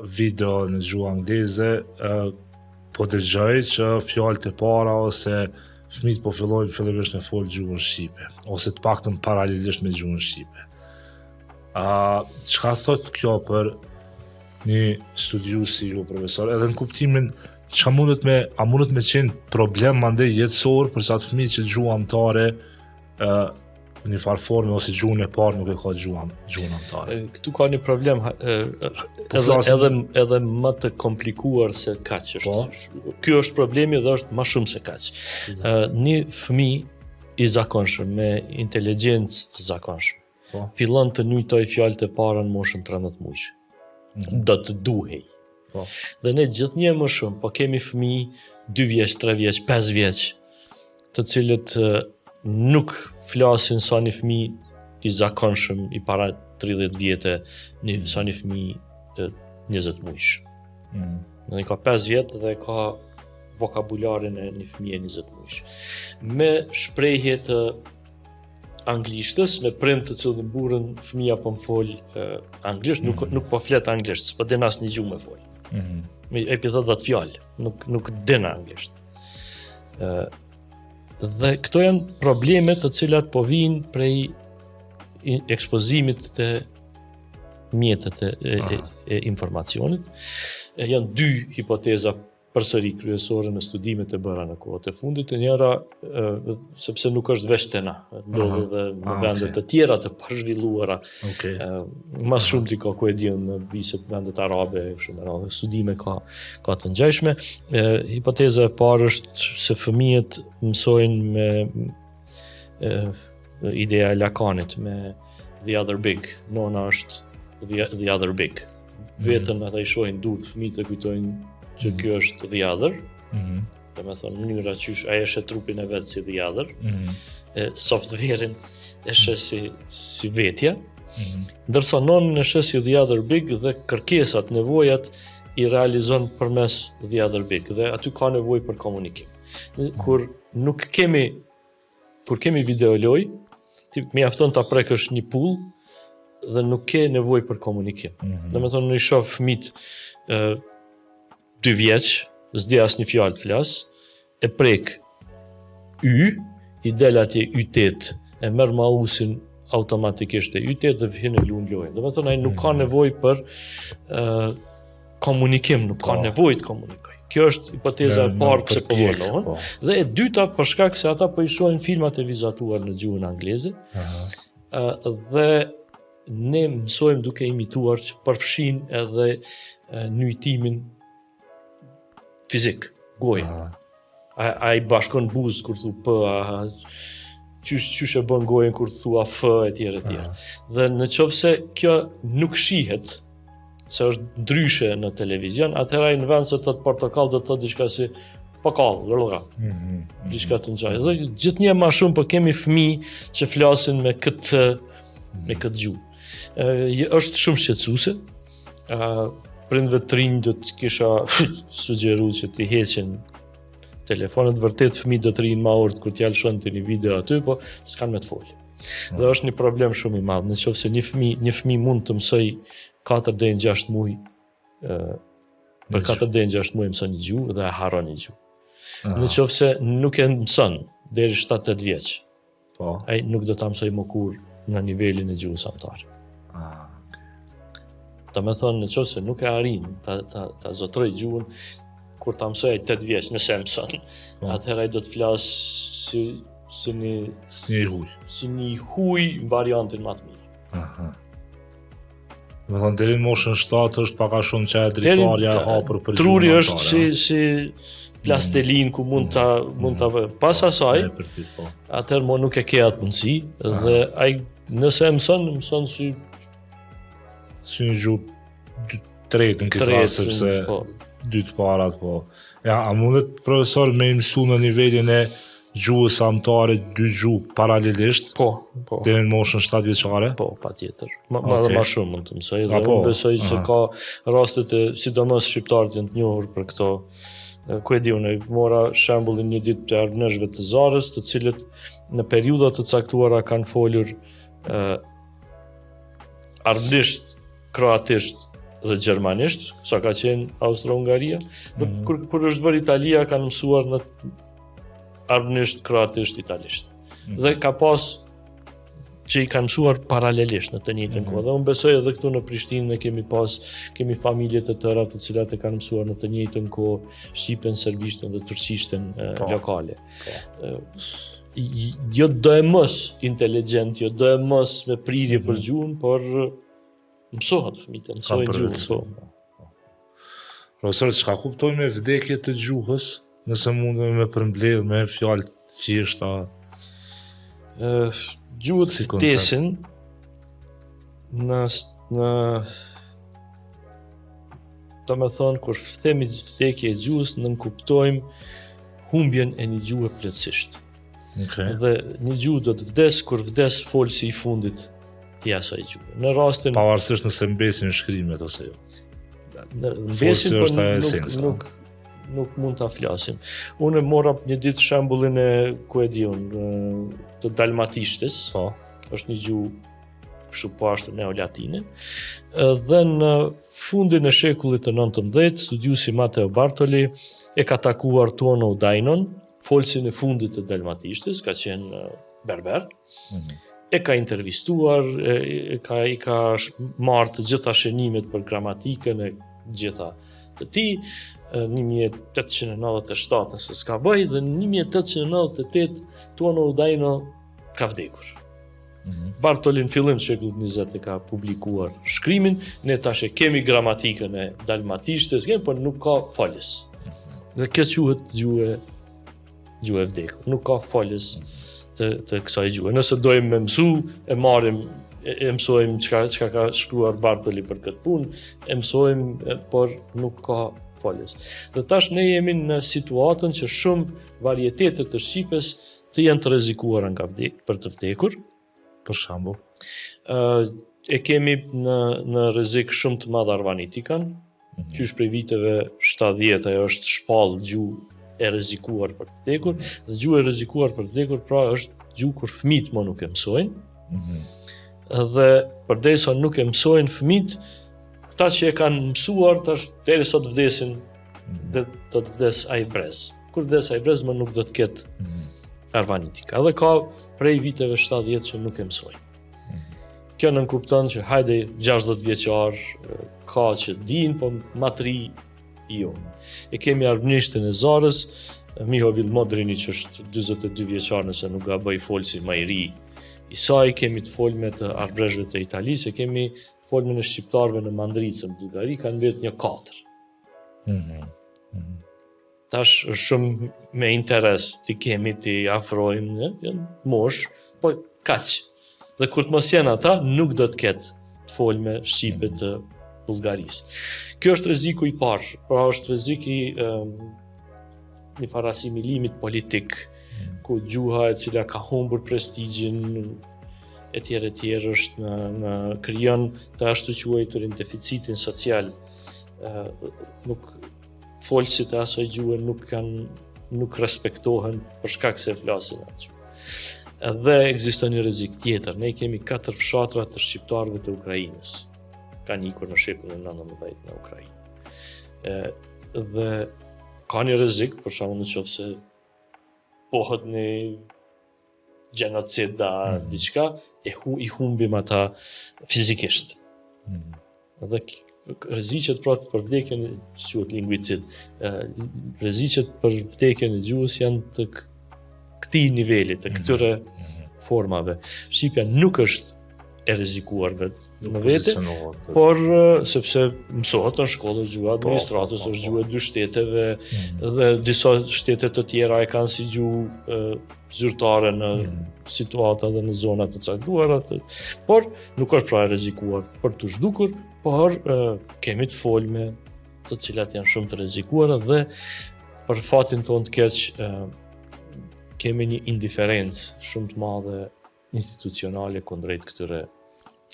video në gjuhë angleze, po dëgjoj që fjalët e para ose fëmijët po fillojnë fillimisht me fol gjuhën shqipe, ose të paktën paralelisht me gjuhën shqipe. Çka thot kjo për një studius si ju, profesor, edhe në kuptimin a mundet me qenë problem mandej jetësor për sa të fëmijët që gjuhë amtare një farë forme ose gjuhën e parë nuk e ka gjuhën anëtare. Këtu ka një problem edhe më të komplikuar se kaq është. Ky është problemi dhe është më shumë se kaq. Një fëmijë i zakonshëm me inteligjencë të zakonshme fillon të njëjtoj fjalët e para në moshën 13 muaj. Do të duhej. Dhe ne gjithnjë më shumë, po kemi fëmijë 2 vjeç, 3 vjeç, 5 vjeç, të cilët nuk flasin sa një fëmijë i zakonshëm i para 30 vjetë, sa një fëmijë 20 muajsh. Në ka 5 vjetë dhe ka vokabularin e një fëmijë 20 muajsh. Me shprehje të anglishtës, me prind të cilën burën fëmija po më fol anglisht, nuk po flet anglisht, s'po din asnjë gjuhë me fol. Me epizodat fjalë, nuk din anglisht. Dhe këto janë probleme të cilat po vijnë prej ekspozimit të mjetet e informacionit. Janë 2 hipoteza përsëri kryesore në studimet e bëra në kohët e fundit. E njëra, sepse nuk është veç tena, ndodhi dhe në vendet të tjera të pazhvilluara. Mas shumë ti ka ku e diun në viset vendet arabe, studime ka të ngjashme. Hipoteza e parë është se fëmijët mësojnë me ideja e Lacanit, me the other big. Nona është the other big. Vetëm ata i shohin durt fëmijët e kujtojnë që kjo është the other, dhe me thonë mënyra qysh aja eshe trupin e vetë si the other, software-in eshe si vetja, ndërsa nonën eshe si the other big dhe kërkesat, nevojat i realizon përmes the other big, dhe aty ka nevoj për komunikim. Kur kemi videoloj, ti mjafton ta prekësh një pull dhe nuk ke nevoj për komunikim. Dhe me thonë në i shoh fëmit 2 vjeç, s'di asnjë fjalë të flas, e prek i del atje Y8, e merr mausin automatikisht e Y8 dhe vjen e luan lojën. Do të thonë ai nuk ka nevojë për komunikim, nuk ka nevojë të komunikoj. Kjo është hipoteza e parë pse po vonohen. Dhe e dyta për shkak se ata po i shohin filmat e vizatuar në gjuhën angleze. Dhe ne mësojmë duke imituar që përfshin edhe njëjtimin fizik, gojë. Ai bashkon buzë kur thu p, qysh e bën gojën kur thua f etj. Dhe në qoftë se kjo nuk shihet, se është ndryshe në televizion, atëherë ai në vend se të thotë portokall do të thotë diçka si pakall, diçka të ngjashme. Dhe gjithnjë më shumë po kemi fëmijë që flasin me këtë gjuhë. Është shumë shqetësuese. Prindve të rinj do të kisha sugjeru që t'i heqin telefonet, vërtet fëmijët do të rinë ma urt kur t'ja lëshon të një video aty, po s'kan me të folë. Dhe është një problem shumë i madh, nëse një fëmijë mund të mësoj 4 deri në 6 muaj, për 4 deri në 6 muaj mëson një gjuhë dhe e harron një gjuhë. Nëse nuk e mëson deri 7-8 vjeç, ai nuk do ta mësoj më kur në nivelin e gjuhës amtare. Do me thonë në qoftë se nuk e arrin ta zotroj gjuhën kur ta mësoj 8 vjeç, nëse mëson, atëherë ai do të flas si një huj variantin më të mirë. Do thonë deri në moshën 7 është pak a shumë që e drejtuarja e hapur për gjuhën. Truri është si plastelin ku mund ta pas asaj. Atëherë nuk e ke atë mundësi dhe ai nëse mëson si një gjuhë tretë në këtë rast, sepse 2 të parat, po. Ja, a mundet profesor me mësu në nivelin e gjuhës amtare 2 gjuhë paralelisht? Po. Deri në moshën 7 vjeçare? Po, patjetër. Ma shumë mund të mësoj dhe unë besoj se ka rastet e sidomos shqiptarët janë të njohur për këto. Ku e di unë, mora shembullin një ditë të arnëshve të Zarës, të cilët në periudha të caktuara kanë folur arabisht, kroatisht dhe gjermanisht, sa ka qenë Austro-Hungaria, dhe kur është bërë Italia, kanë mësuar në arabisht, kroatisht, italisht. Dhe ka pas që i kanë mësuar paralelisht në të njëjtën kohë. Dhe unë besoj edhe këtu në Prishtinë kemi familje të tëra të cilat e kanë mësuar në të njëjtën kohë shqipen, serbishtën dhe turqishtën lokale. jo do e mos inteligjent, jo do e mos me prirje për gjuhën, por mësohet fëmijët, mësojnë gjuhën. Po. Profesor, çka kuptoj me vdekje të gjuhës, nëse mundem me përmbledh me fjalë të thjeshta? Gjuhët vdesin në do me thonë, kur themi vdekje e gjuhës, nënkuptojmë humbjen e një gjuhë plotësisht. Okay. Dhe një gjuhë do të vdes kur vdes folsi i fundit i asaj gjuhë. Në rastin pavarësisht nëse mbesin shkrimet ose jo. Në mbesin, por nuk mund ta flasim. Unë mora një ditë shembullin e ku e diun, të dalmatishtes. Po. Është një gjuhë kështu poashtë neolatine. Dhe në fundin e shekullit të 19, studiusi Matteo Bartoli e ka takuar Tuono Dainon, folsin e fundit të dalmatishtes, ka qenë berber. E ka intervistuar, i ka marrë të gjitha shënimet për gramatikën e gjitha të tij, 1897 nëse s'ka bëj, dhe në 1898 Tuono Daino ka vdekur. Bartoli në fillim të shekullit 20 e ka publikuar shkrimin, ne tash e kemi gramatikën e dalmatishtes, por nuk ka folës. Dhe kjo quhet gjuhë e vdekur, nuk ka folës të kësaj gjuhë. Nëse dojmë me mësu, e marrim, e mësojmë çka ka shkruar Bartoli për këtë punë, e mësojmë, por nuk ka folës. Dhe tash ne jemi në situatën që shumë varietete të shqipes të jenë të rrezikuara për të vdekur. Për shembull, e kemi në rrezik shumë të madh arvanitikan, qysh prej viteve 70 ajo është shpallë gjuhë e rrezikuar për të vdekur, dhe gjuhë e rrezikuar për të vdekur pra është gjuhë kur fëmijët më nuk e mësojnë. Dhe përdesa nuk e mësojnë fëmijët, këta që e kanë mësuar tash derisa të vdesin, do të vdes ai brez. Kur vdes ai brez më nuk do të ketë arvanitika. Dhe ka prej viteve 70 që nuk e mësojnë. Kjo nënkupton që hajde 60 vjeçar ka që din, po matri jo. E kemi arvnishtën e Zarës, Mihovil Modrini që është 42 vjeçar nëse nuk gaboj folsi më i ri i saj, kemi të folme të arbrezhve të Italisë, kemi të folme në shqiptarëve në Mandricë në Bullgari, kanë vetë një 4. Tash është shumë me interes të kemi të afrojmë, mosh, po kaq. Dhe kur të mos jenë ata, nuk do të ketë të folme shqipe të Bullgarisë. Kjo është rreziku i parë, pra është rreziku i një farë asimilimit politik, ku gjuha e cila ka humbur prestigjin etj është në krijon të ashtu quajturin deficitin social. Nuk folësit e asaj gjuhë nuk respektohen për shkak se flasin atë. Dhe ekziston një rrezik tjetër. Ne kemi 4 fshatra të shqiptarëve të Ukrainës. Kanë ikur në shekullin 19 në Ukrainë. Dhe ka një rrezik, për shembull nëse pohet një gjenocid diçka, i humbim ata fizikisht. Dhe rreziqet pra për vdekjen që quhet linguicid. Rreziqet për vdekjen e gjuhës janë të këtij niveli, të këtyre formave. Shqipja nuk është e rrezikuar vetë në vete, por sepse mësohet në shkollë gjuha administratës, është gjuhë e 2 shteteve dhe disa shtete të tjera e kanë si gjuhë zyrtare në situata dhe në zona të caktuara, por nuk është pra e rrezikuar për të zhdukur, por kemi të folme të cilat janë shumë të rrezikuara dhe për fatin tonë të keq kemi një indiferencë shumë të madhe institucionale kundrejt këtyre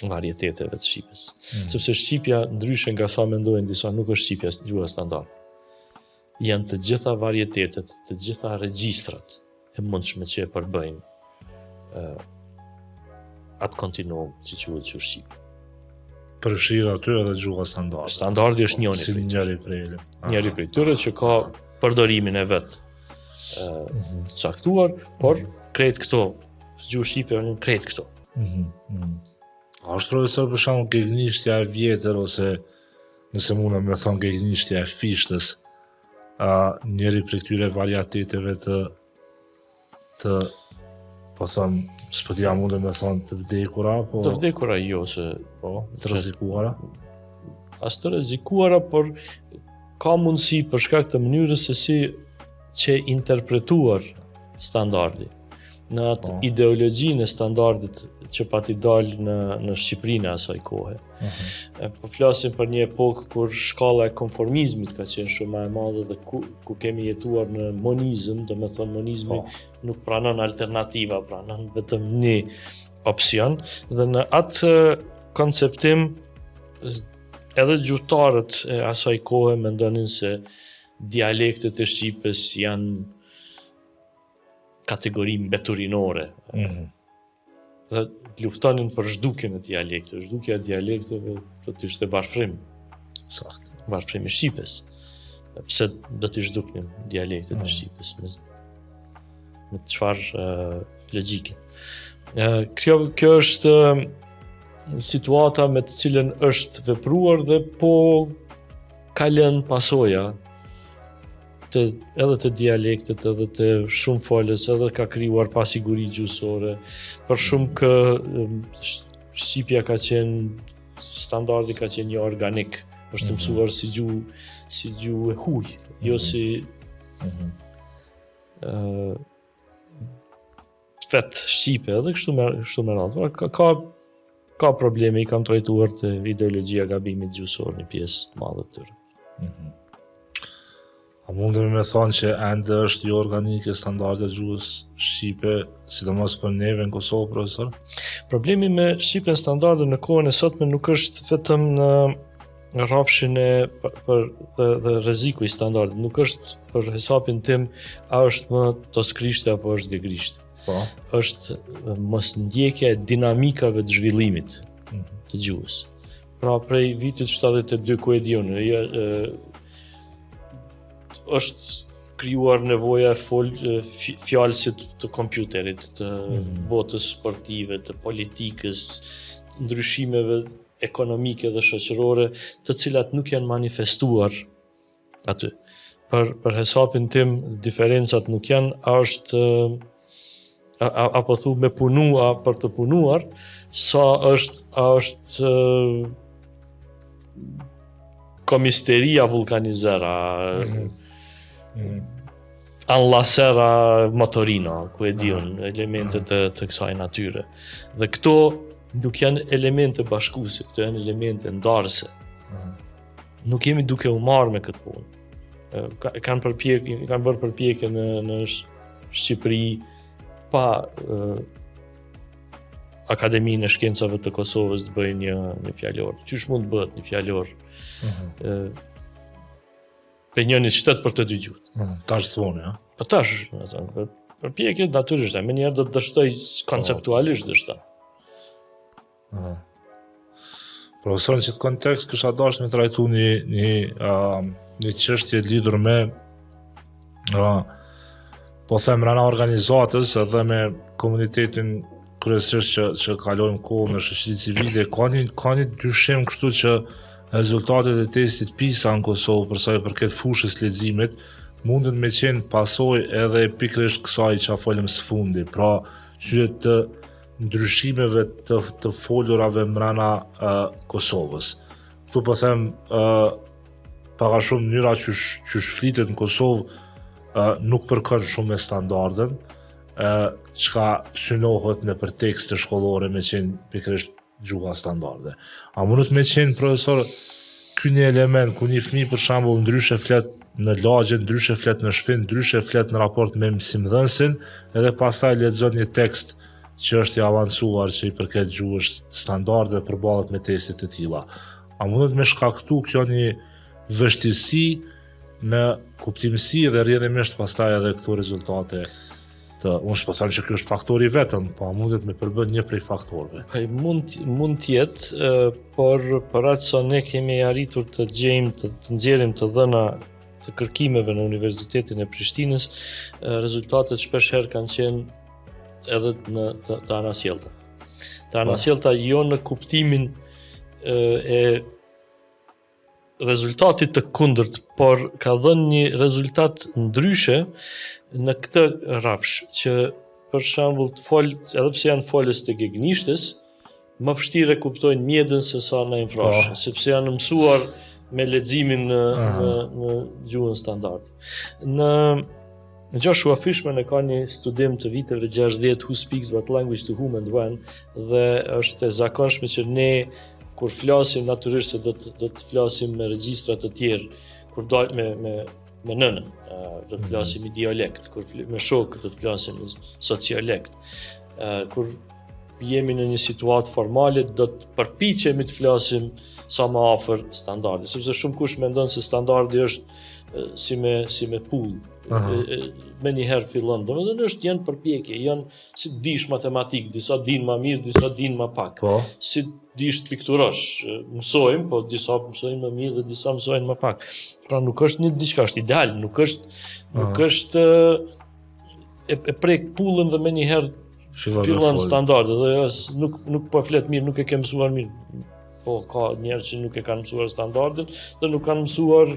varieteteve të shqipes. Sepse shqipja, ndryshe nga sa mendojnë disa, nuk është shqipja gjuha standard. Janë të gjitha varietetet, të gjitha regjistrat e mundshme që e përbëjnë atë kontinuum që quhet që shqip. Përfshirë aty edhe gjuha standard. Standardi është njëri prej tyre që ka përdorimin e vet të caktuar, por krejt këto gjuhë shqipe janë krejt këto. A është profesor për shembull gegnishtja e vjetër ose nëse mundem me thonë gegnishtja e fishtës, njëri prej këtyre variateteve të Po thëmë, s'po t'ja mundë me thonë të vdekura, po... Të vdekura jo, se... Po, të rrezikuara. As të rrezikuara, por ka mundësi për shkak të mënyrës se si që interpretuar standardi. Në atë ideologjinë e standardit që pati dalë në Shqipërinë e asaj kohe. Po flasim për një epokë kur shkalla e konformizmit ka qenë shumë më e madhe dhe ku kemi jetuar në monizëm, do me thonë monizmi nuk pranon alternativa, pranon vetëm një opsion, dhe në atë konceptim edhe gjuhëtarët e asaj kohe mendonin se dialektet e Shqipës janë kategori mbeturinore. Dhe luftonin për zhdukjen e dialekteve. Zhdukja e dialekteve do të ishte bashkëfrim. Sakt. Bashkëfrim i Shqipës. Pse do të zhduknin dialektet e Shqipës? Me çfarë logjike? Kjo është situata me të cilën është vepruar dhe po ka lënë pasoja edhe të dialektet, edhe të shumë folës, edhe ka krijuar pasiguri gjuhësore. Për shumë kë Shqipja ka qenë, standardi ka qenë një organik, është mësuar si gjuhë e huj, jo si vet Shqipe, edhe kështu me radhë. Ka probleme, i kam trajtuar të ideologjia gabimit gjuhësor një pjesë të madhe të tyre. A mundemi me thonë që ende është jo organike standardet gjuhës Shqipe, sidomos për neve në Kosovë, profesor? Problemi me Shqipen standarde në kohën e sotme nuk është vetëm në rrafshin dhe rreziku i standardit, nuk është për hesapin tim a është më toskrishte apo është gegrishte. Po. Është mosndjekja e dinamikave të zhvillimit të gjuhës. Pra prej vitit 72 ku e diun, është krijuar nevoja e fjalësit të kompjuterit, të botës sportive, të politikës, të ndryshimeve ekonomike dhe shoqërore, të cilat nuk janë manifestuar aty. Për hesapin tim, diferencat nuk janë, apo thu me punu, a për të punuar, sa është komisteria vulkanizera, anlasera motorina, ku e diun, elementet të kësaj natyre. Dhe këto nuk janë elemente bashkuese, këto janë elemente ndarëse. Nuk jemi duke u marrë me këtë punë. Kanë bërë përpjekje në Shqipëri pa Akademinë e Shkencave të Kosovës të bëjnë një fjalor. Qysh mund të bëhet një fjalor? Për njënit shtetë për të dy gjuhët. Tash s'vone, ja? Po tash, përpjekje natyrisht, me njerë do të dështoj konceptualisht dështa. Profesor, në qëtë kontekst kësha dash me trajtu një çështje lidhur me po them rana organizatës edhe me komunitetin kryesisht që kalojmë kohë me shoqërinë civile, ka një dyshim kështu që rezultatet e testit PISA në Kosovë për sa i përket fushës leximit mundet me qenë pasojë edhe pikërisht kësaj që folëm së fundi, pra qyre të ndryshimeve të folurave mrena Kosovës. Këtu po them para shumë mënyra që flitet në Kosovë nuk përkon shumë me standardin, çka synohet në për tekste shkollore me qenë pikërisht gjuha standarde. A mundet me qenë, profesor, ky një element ku një fëmijë për shembull ndryshe flet në lagje, ndryshe flet në shtëpi, ndryshe flet në raport me mësimdhënësin, edhe pastaj lexon një tekst që është i avancuar që i përket gjuhës standarde përballet me teste të tilla. A mundet me shkaktu kjo një vështirësi në kuptimësi dhe rrjedhimisht pastaj edhe këto rezultate unë shpesam që kjo është faktori vetëm, po mundet me përbën një prej faktorëve. Mund tjetë, por për atë sa ne kemi arritur të gjejmë, të nxjerrim të dhëna të kërkimeve në Universitetin e Prishtinës, rezultatet shpesh herë kanë qenë edhe të anasjellta. Të anasjellta jo në kuptimin e rezultatit të kundërt, por ka dhënë një rezultat ndryshe në këtë rrafsh që për shembull të fol, edhe pse janë folës të gegnishtës, më vështirë e kuptojnë mjedën se sa në infrashën, sepse janë mësuar me leximin në gjuhën standard. Në Joshua Fishman e ka një studim të viteve 60 Who Speaks What Language to Whom and When, dhe është e zakonshme që ne kur flasim natyrisht se do të flasim me regjistra të tjerë, kur dalim me nënën, do të flasim i dialekt, kur me shokët do të flasim i sociolekt. Kur jemi në një situatë formale, do të përpiqemi të flasim sa më afër standardit, sepse shumë kush mendon se standardi është si me pull. Me njëherë fillon, domethënë janë përpjekje, janë si dish matematik, disa din më mirë, disa din më pak. Si dish pikturosh, mësojmë, po disa mësojnë më mirë dhe disa mësojnë më pak. Pra nuk është një diçka është ideal, nuk është e prek pullën dhe me njëherë fillon standardet, dhe nuk po flet mirë, nuk e ke mësuar mirë. Po ka njerëz që nuk e kanë mësuar standardin dhe nuk kanë mësuar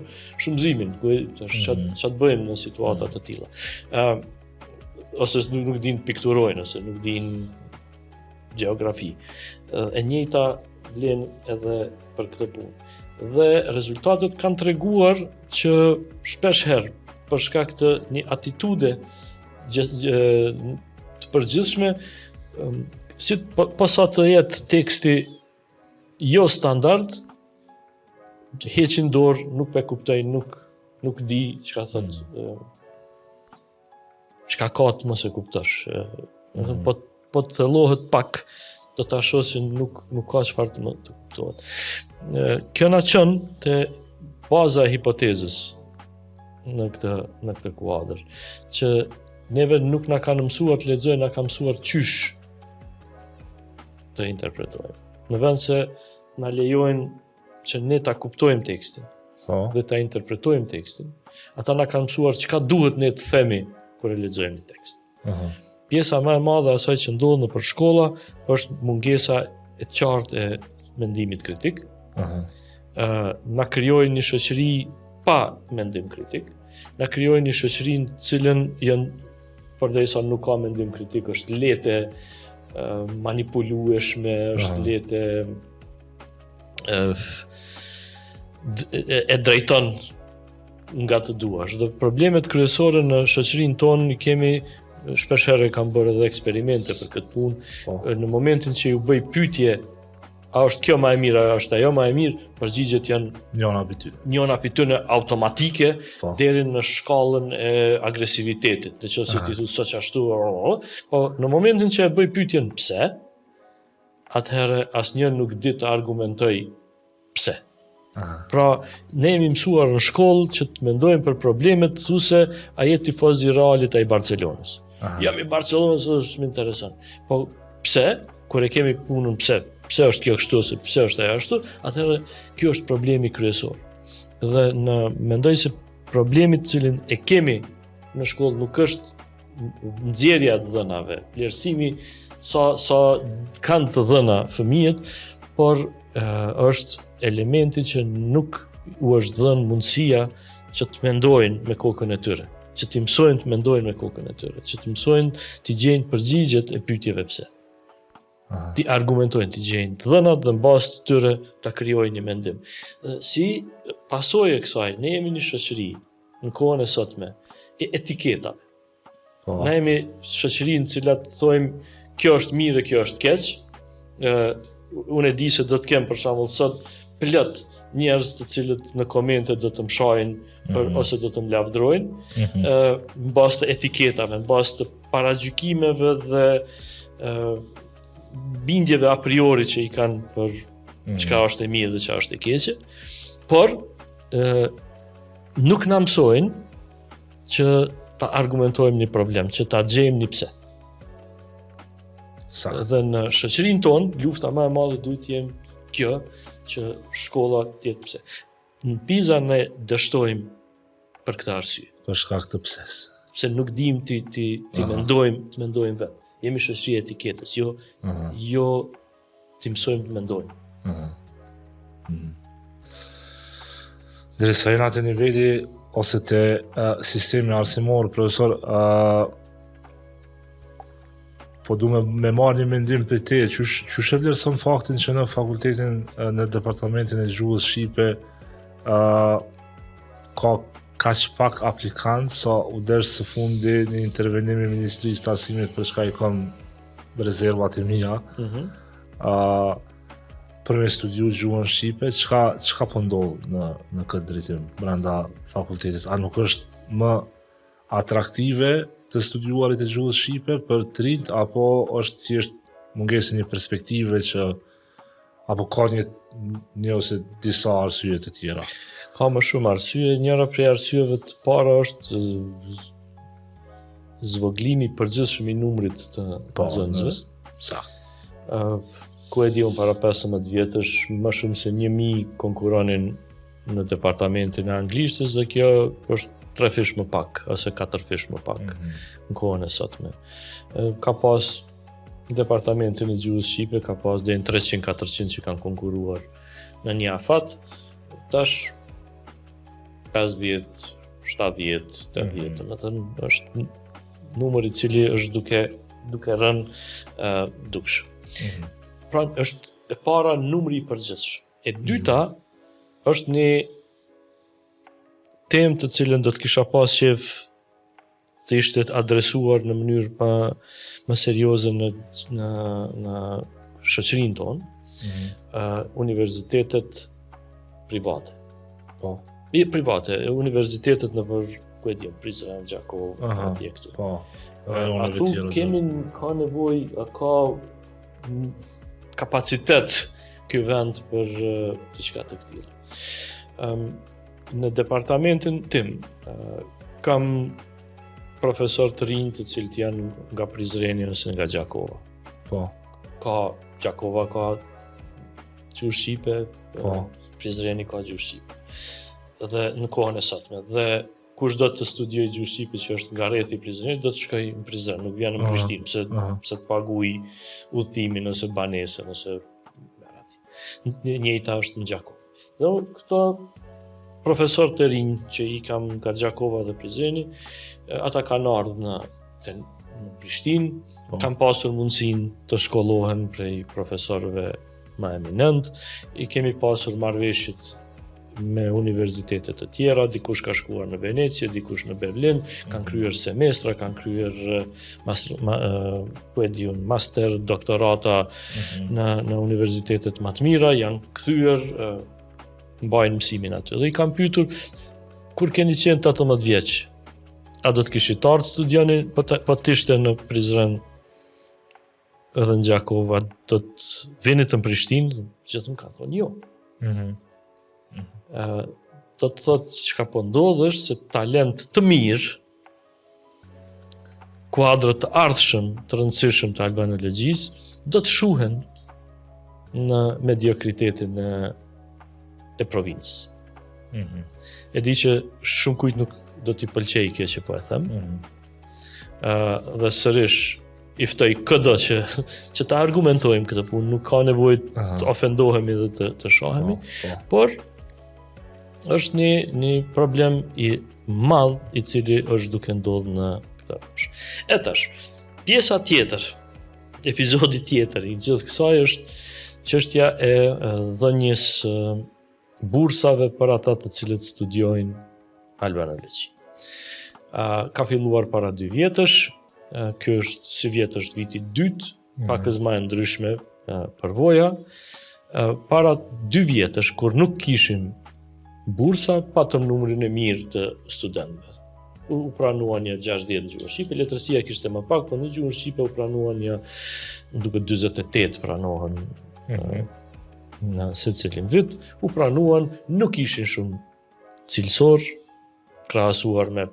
shumëzimin, çfarë të bëjmë në situata të tilla. Ose nuk din pikturojnë, ose nuk din gjeografi. E njëjta vlen edhe për këtë punë. Dhe rezultatet kanë treguar që shpesh herë për shkak të një atitude të përgjithshme, si posa të jetë teksti jo standard, heqin dorë, nuk pe kuptojnë, nuk di çka thot, çka ka të mos e kuptosh. Po të thellohet pak, do ta shoh se nuk ka çfarë të kuptohet. Kjo na çon te baza e hipotezës në këtë kuadër, që neve nuk na kanë mësuar të lexojmë, na kanë mësuar çysh të interpretojmë. Në vend se na lejojnë që ne ta kuptojmë tekstin dhe ta interpretojmë tekstin, ata na kanë mësuar çka duhet ne të themi kur e lexojmë një tekst. Pjesa më e madhe e asaj që ndodh nëpër shkolla është mungesa e qartë e mendimit kritik. Na krijojnë një shoqëri pa mendim kritik, na krijojnë një shoqëri në cilën përderisa nuk ka mendim kritik, është lehtë manipulueshme, është lehtë e drejton nga të duash. Dhe problemet kryesore në shoqërinë tonë i kemi, shpesh herë kam bërë edhe eksperimente për këtë punë. Në momentin që ju bëj pyetje, a është kjo më e mirë, a është ajo më e mirë, përgjigjet janë njëna pyetje automatike deri në shkallën e agresivitetit. Nëse ti thua sa ashtu, po në momentin që e bëj pyetjen pse, atëherë asnjë nuk di të argumentoj pse. Pra, ne jemi mësuar në shkollë që të mendojmë për problemet thuse a je tifoz i Realit a i Barcelonës. Jam i Barcelonës, është më interesant. Po pse, kur e kemi punën pse është kjo kështu, se pse është ajo ashtu, atëherë kjo është problemi kryesor. Dhe mendoj se problemi të cilin e kemi në shkollë nuk është nxjerrja e dhënave, vlerësimi sa kanë të dhëna fëmijët, por është elementi që nuk u është dhënë mundësia që të mendojnë me kokën e tyre, që të mësojnë të mendojnë me kokën e tyre, që të mësojnë të gjejnë përgjigjet e pyetjeve pse. Ti argumentojnë, ti gjejnë të dhënat dhe në bazë të tyre ta krijojnë një mendim. Si pasojë e kësaj, ne jemi një shoqëri në kohën e sotme e etiketave. Ne jemi shoqëri në cilat thojmë kjo është mirë e kjo është keq. Unë e di se do të kem për shembull sot plot njerëz të cilët në komente do të më shajnë ose do të më lavdrojnë në bazë të etiketave, në bazë të paragjykimeve dhe bindjeve a priori që i kanë për çka është e mirë dhe çka është e keqe, por nuk na mësojnë që ta argumentojmë një problem, që ta gjejmë një pse. Dhe në shoqërinë tonë, lufta më e madhe duhet të jetë kjo, që shkolla të jetë pse. Në Pisa ne dështojmë për këtë arsye. Për shkak të pses. Pse nuk dim të mendojmë vetë. Jemi shoqëri e etiketës, jo të mësojmë të mendojmë. Derisa jena të niveli ose të sistemi arsimor, profesor, po du me marrë një mendim për te, qysh e vlerëson faktin që në fakultetin, në departamentin e gjuhës shqipe, ka kaq pak aplikant, sa u desh së fundi një intervenim i Ministrisë të Arsimit për çka i kam rezervat e mia, për me studiu gjuhën shqipe, çka po ndodh në këtë drejtim brenda fakultetit? A nuk është më atraktive të studiuarit e gjuhës shqipe për të rinjt, apo është thjesht mungesë një perspektive që apo ka një ose disa arsye të tjera? Ka më shumë arsye, njëra prej arsyeve të para është zvoglimi i përgjithshëm i numrit të nxënësve. Ku e di unë para 15 vjetësh, më shumë se 1000 konkuronin në departamentin e anglishtës dhe kjo është 3 fish më pak, ose 4 fish më pak në kohën e sotme. Ka pas departamentin e gjuhës shqipe, ka pas deri në 300-400 që kanë konkuruar në një afat, tash 50, 70, 80, do të thënë është numër i cili është duke rënë dukshëm. Pra është e para numri i përgjithshëm. E dyta është një temë të cilën do të kisha pas qef të ishte adresuar në mënyrë më serioze në shoqërinë tonë, universitetet private. Po. Private, universitetet në për, ku e di, Prizren, Gjakov, atje këtu. Po. A thu ka nevojë, ka kapacitet ky vend për diçka të këtillë. Në departamentin tim kam profesor të rinj të cilët janë nga Prizreni ose nga Gjakova. Po. Ka Gjakova ka gjuhë shqipe, po. Prizreni ka gjuhë shqipe. Dhe në kohën e sotme. Dhe kush do të studiojë gjuhë shqipe që është nga rrethi i Prizrenit, do të shkojë në Prizren, nuk vjen në Prishtinë, pse të paguaj udhëtimin ose banesën ose njëjta është në Gjakov. Dhe këto profesor të rinj që i kam nga Gjakova dhe Prizreni, ata kanë ardhur në Prishtinë, kanë pasur mundësinë të shkollohen prej profesorëve më eminent, i kemi pasur marrëveshjet me universitetet të tjera, dikush ka shkuar në Venecë, dikush në Berlin, kanë kryer semestra, kanë kryer master, doktorata në universitetet më të mira, janë kthyer, mbajnë mësimin aty. Dhe i kam pyetur, kur keni qenë 18 vjeç, a do të kishit ardhur studioni, po të ishte në Prizren edhe në Gjakova, do të vini në Prishtinë? Gjithë më ka thonë jo. Do të thotë çka po ndodh është se talent të mirë, kuadrët të ardhshëm, të rëndësishëm të albanologjisë, do të shuhen në mediokritetin e provincës. E di që shumë kujt nuk do t'i pëlqej kjo që po e them. Dhe sërish i ftoj këdo që ta argumentojmë këtë punë, nuk ka nevojë të ofendohemi dhe të shohemi, por është një problem i madh i cili është duke ndodhur në këtë rrugë. E tash, pjesa tjetër, epizodi tjetër i gjithë kësaj është çështja e dhënies bursave për ata të cilët studiojnë albanologji. Ka filluar para 2 vjetësh, ky është si vjet është viti 2, pakës më e ndryshme përvoja. Para 2 vjetësh, kur nuk kishim bursa, patëm numrin e mirë të studentëve. U pranuan një 60 në gjuhën shqipe, letërsia kishte më pak, por në gjuhën shqipe u pranuan një, duke 48 pranohen në secilin vit, u pranuan, nuk ishin shumë cilësor, krahasuar me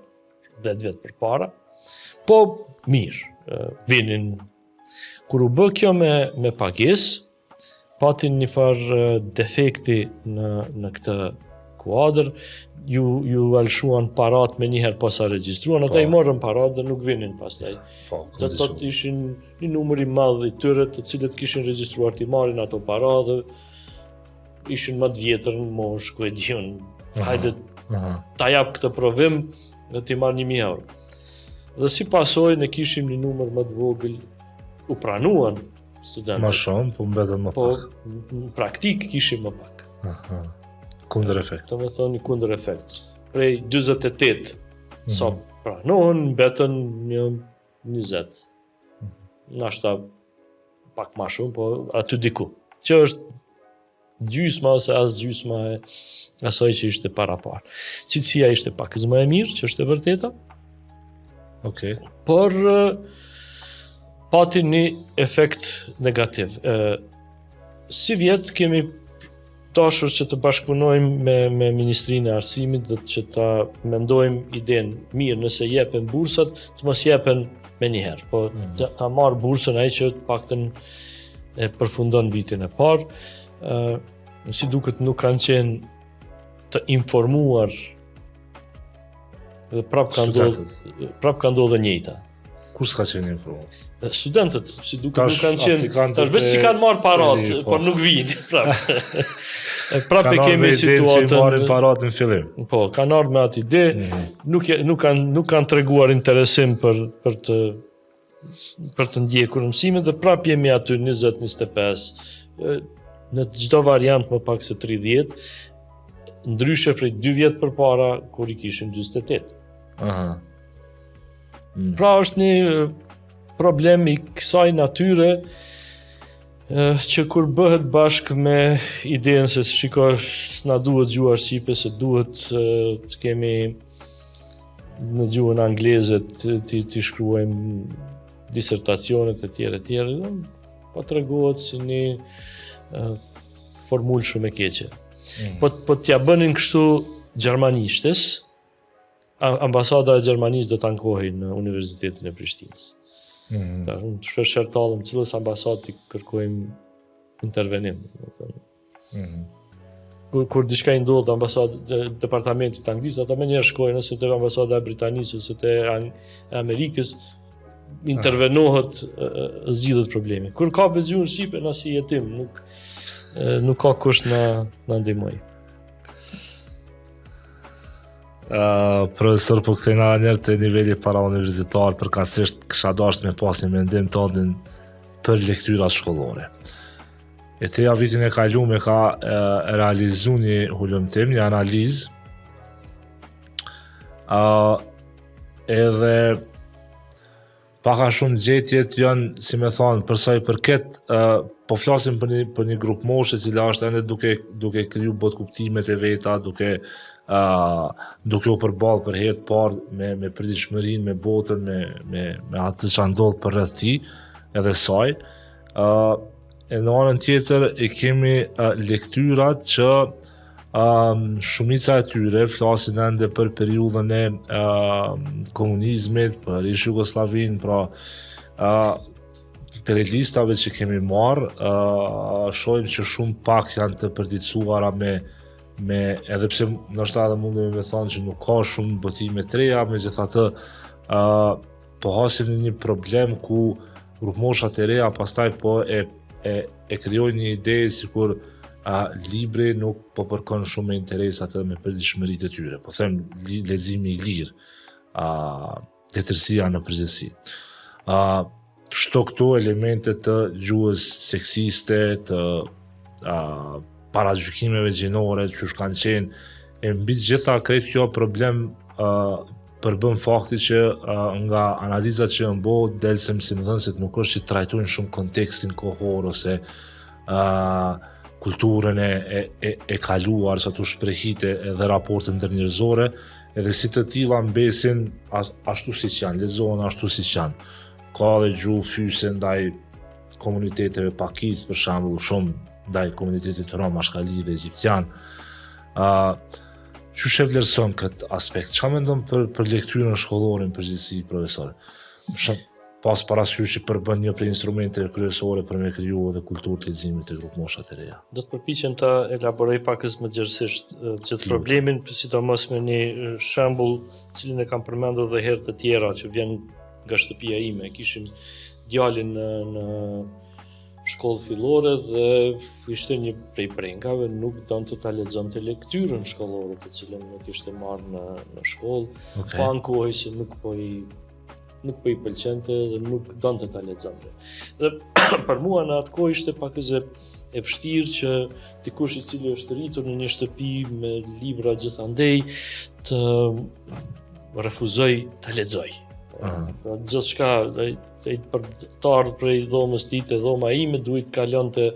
10 vjet përpara, po mirë, vinin. Kur u bë kjo me pagesë, patin një farë defekti në këtë kuadër, ju alshuan parat me njëherë pasa regjistruan, ata i morën parat dhe nuk vinin pastaj. Do të thotë ishin një numër i madh i tyre të cilët kishin regjistruar të marrin ato parat dhe ishin më të vjetër në moshë, ku e diun. Hajde ta jap këtë provim dhe t'i marr 1000 euro. Dhe si pasojë ne kishim një numër më të vogël u pranuan studentët. Ma shumë, po mbetën më pak. Po në praktik kishim më pak. Aha. Kundër efekt. Do me thonë një kundër efekt. Prej 28 sa pranohen, mbetën një 20. Nashta pak ma shumë, po aty diku. Që është gjysma ose as gjysma e asaj që ishte para parë. Cilësia ishte pak më e mirë, që është e vërteta, Okej. por pati një efekt negativ. Si vjetë kemi dashur që të bashkëpunojmë me Ministrinë e Arsimit dhe që ta mendojmë idenë mirë, nëse jepen bursat, të mos jepen me njëherë, po ta marë bursën ai që paktën e përfundon vitin e parë. Si duket nuk kanë qenë të informuar dhe prap ka ndodhur e njëjta. Kur s'ka qenë informuar? Studentët, si duket Tash nuk kanë qenë, aplikantët tash vetë si kanë marrë parat, po. por nuk vinë prap. Prap e Kanë kemi ardhur që i marrin situatën. parat në fillim. Po, kanë ardhur me atë ide, nuk kanë treguar interesim për të ndjekur mësimin dhe prap jemi aty 20-25. Në çdo variant më pak se 30, ndryshe prej 2 vjet përpara kur I kishim 48. Aha. Pra është një problem I kësaj natyre që kur bëhet bashkë me idenë se shiko s'na duhet gjuha shqipe, se duhet të kemi në gjuhën angleze të shkruajmë disertacionet e tjera, po tregohet si një formulë shumë e keqe. Po t'ja bënin kështu gjermanishtes, ambasada e Gjermanisë do të ankohej në Universitetin e Prishtinës. Unë shpesh tallëm cilës ambasadë I kërkojmë intervenim. Kur diçka I ndodh ambasadë departamentit anglisht, ata më njëherë shkojnë ose te ambasada e Britanisë ose te Amerikës, intervenohet, zgjidhet problemi. Kur ka për gjuhën shqipe, na si jetim, nuk ka kush na ndihmoj. Profesor, po kthejna njerë të niveli para universitar, përkatësisht kisha dashur me pas një mendim tëndin për lektyrat shkollore. E teja vitin e kaluar ka realizu një hulumtim, një analizë, edhe paka shumë gjetjet janë, si me thonë, përsa I përket, po flasim për një grup moshe cila është ende duke kriju bot kuptimet e veta, duke u përballë për herë të parë me përditshmërinë, me botën, me atë që ndodh për rreth tij, edhe saj. E në anën tjetër e kemi lektyrat që shumica e tyre flasin ende për periudhën e komunizmit, për Jugosllavinë, pra për listave që kemi marrë, shohim që shumë pak janë të përditësuara me edhe pse ndoshta edhe mundemi me thonë që nuk ka shumë botime të reja, megjithatë po hasim në një problem ku grupmoshat e reja pastaj po e krijojnë një ide sikur libri nuk po përkon shumë me interes atë me përditshmëritë e tyre. Po them leximi I lirë, letërsia në përgjithësi. Çdo këto elemente të gjuhës seksiste, të paragjykimeve gjinore që kanë qenë, e mbi të gjitha krejt kjo problem përbën fakti që nga analizat që janë bërë delsem si më thënë se nuk është që trajtojnë shumë kontekstin kohor ose kulturën e kaluar, sa të shprehite edhe raportet ndërnjerëzore, edhe si të tilla mbesin ashtu siç janë, lexohen ashtu siç janë. Ka dhe gjuhë fyse ndaj komuniteteve pakisë, për shembull, shumë ndaj komunitetit rom, ashkalive, egjiptian. Qysh e vlerëson këtë aspekt? Çka mendon për lektyrën shkollore në përgjithësi, profesor? Pas parasysh që përbën një prej instrumenteve kryesore për me kriju edhe kulturë të leximit të grupmoshat e reja. Do të përpiqem ta elaboroj pakës më gjerësisht gjithë problemin, sidomos me një shembull, cilin e kam përmendur edhe herë të tjera që vjen nga shtëpia ime. Kishim djalin në shkollë fillore dhe ishte një prej prengave, nuk donte ta lexonte lektyrën shkollore, të cilën nuk ishte marrë në shkollë. Okay. Pa ankohej se nuk po I nuk po i pëlqente dhe nuk donte ta lexonte. Dhe për mua në atë kohë ishte pak e vështirë që dikush i cili është rritur në një shtëpi me libra gjithandej të refuzoj ta lexoj. Pra gjithçka për të ardhur prej dhomës tij te dhoma ime duhet kalonte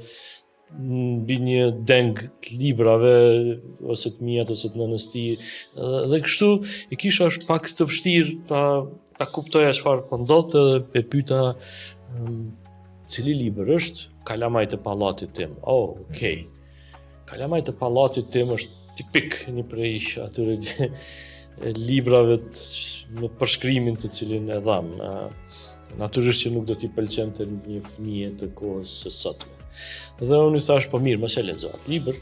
mbi një deng të librave ose të mia ose të nënës tij. Dhe kështu i kisha pak të vështirë ta kuptoja çfarë po ndodhte dhe e pyeta cili libër është Kalamajt e pallatit tim. Oh, okay. Kalamajt e pallatit tim është tipik një prej atyre librave me përshkrimin të cilin e dham. Natyrisht që nuk do t'i pëlqente një fëmijë të kohës së sotme. Dhe unë i thash, po mirë, mos e lexo atë libër,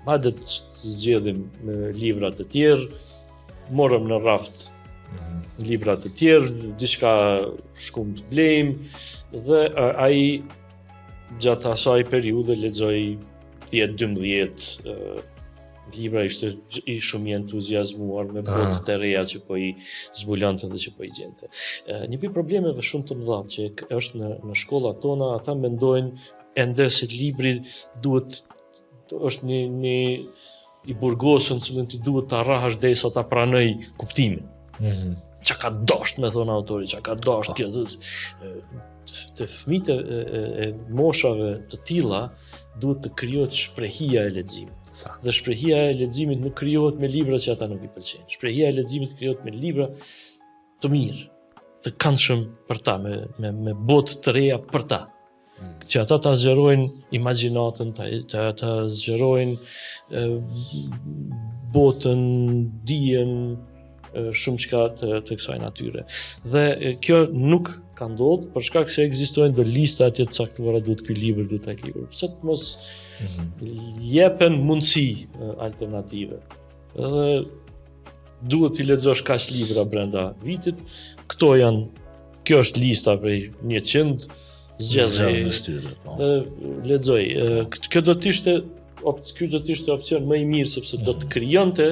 madje të zgjedhim me libra të tjerë, morëm në raft libra të tjerë, diçka shkum të blejmë, dhe ai gjatë asaj periudhe lexoi 10-12 libra, ishte i shumë i entuziazmuar me botë të reja që po i zbulonte dhe që po i gjente. Një prej problemeve shumë të mëdha që është në shkollat tona, ata mendojnë ende se libri është një i burgosur në cilën ti duhet ta rrahash derisa ta pranoj kuptimin. Çka ka dosht me thonë autori, çka ka dosht kjo. Të fëmijët e moshave të tilla duhet të krijohet shprehia e leximit. Dhe shprehia e leximit nuk krijohet me libra që ata nuk i pëlqejnë. Shprehia e leximit krijohet me libra të mirë, të këndshëm për ta, me botë të reja për ta. Që ata ta zgjerojnë imagjinatën, ta zgjerojnë botën, dijen, shumë çka të kësaj natyre. Dhe kjo nuk ka ndodhur për shkak se ekzistojnë do lista atje të caktuara, duhet ky libër, duhet ai libër. Pse të mos jepen mundësi alternative. Edhe duhet t'i lexosh kaq libra brenda vitit. Kjo është lista prej 100, zgjedhë dhe lexoj. Kjo do të ishte opsion më i mirë sepse do të krijonte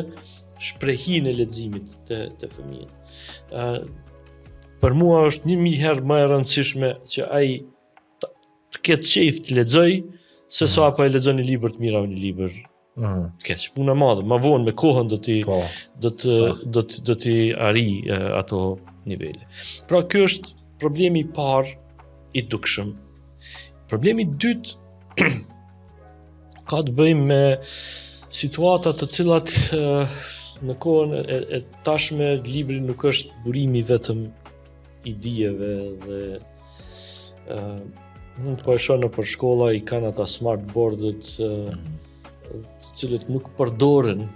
shprehinë e leximit të fëmijët. Për mua është 1000 herë më e rëndësishme që ai të ketë qejf të lexoj se sa apo e lexon një libër të mirë apo një libër të keq. Puna e madhe, më vonë me kohën do t'i arri ato nivele. Pra ky është problemi i parë i dukshëm. Problemi i dytë ka të bëjë me situata të cilat në kohën e tashme libri nuk është burimi vetëm i dijeve dhe nuk po e shoh në për shkolla i kanë ata smart boardet të cilët nuk përdoren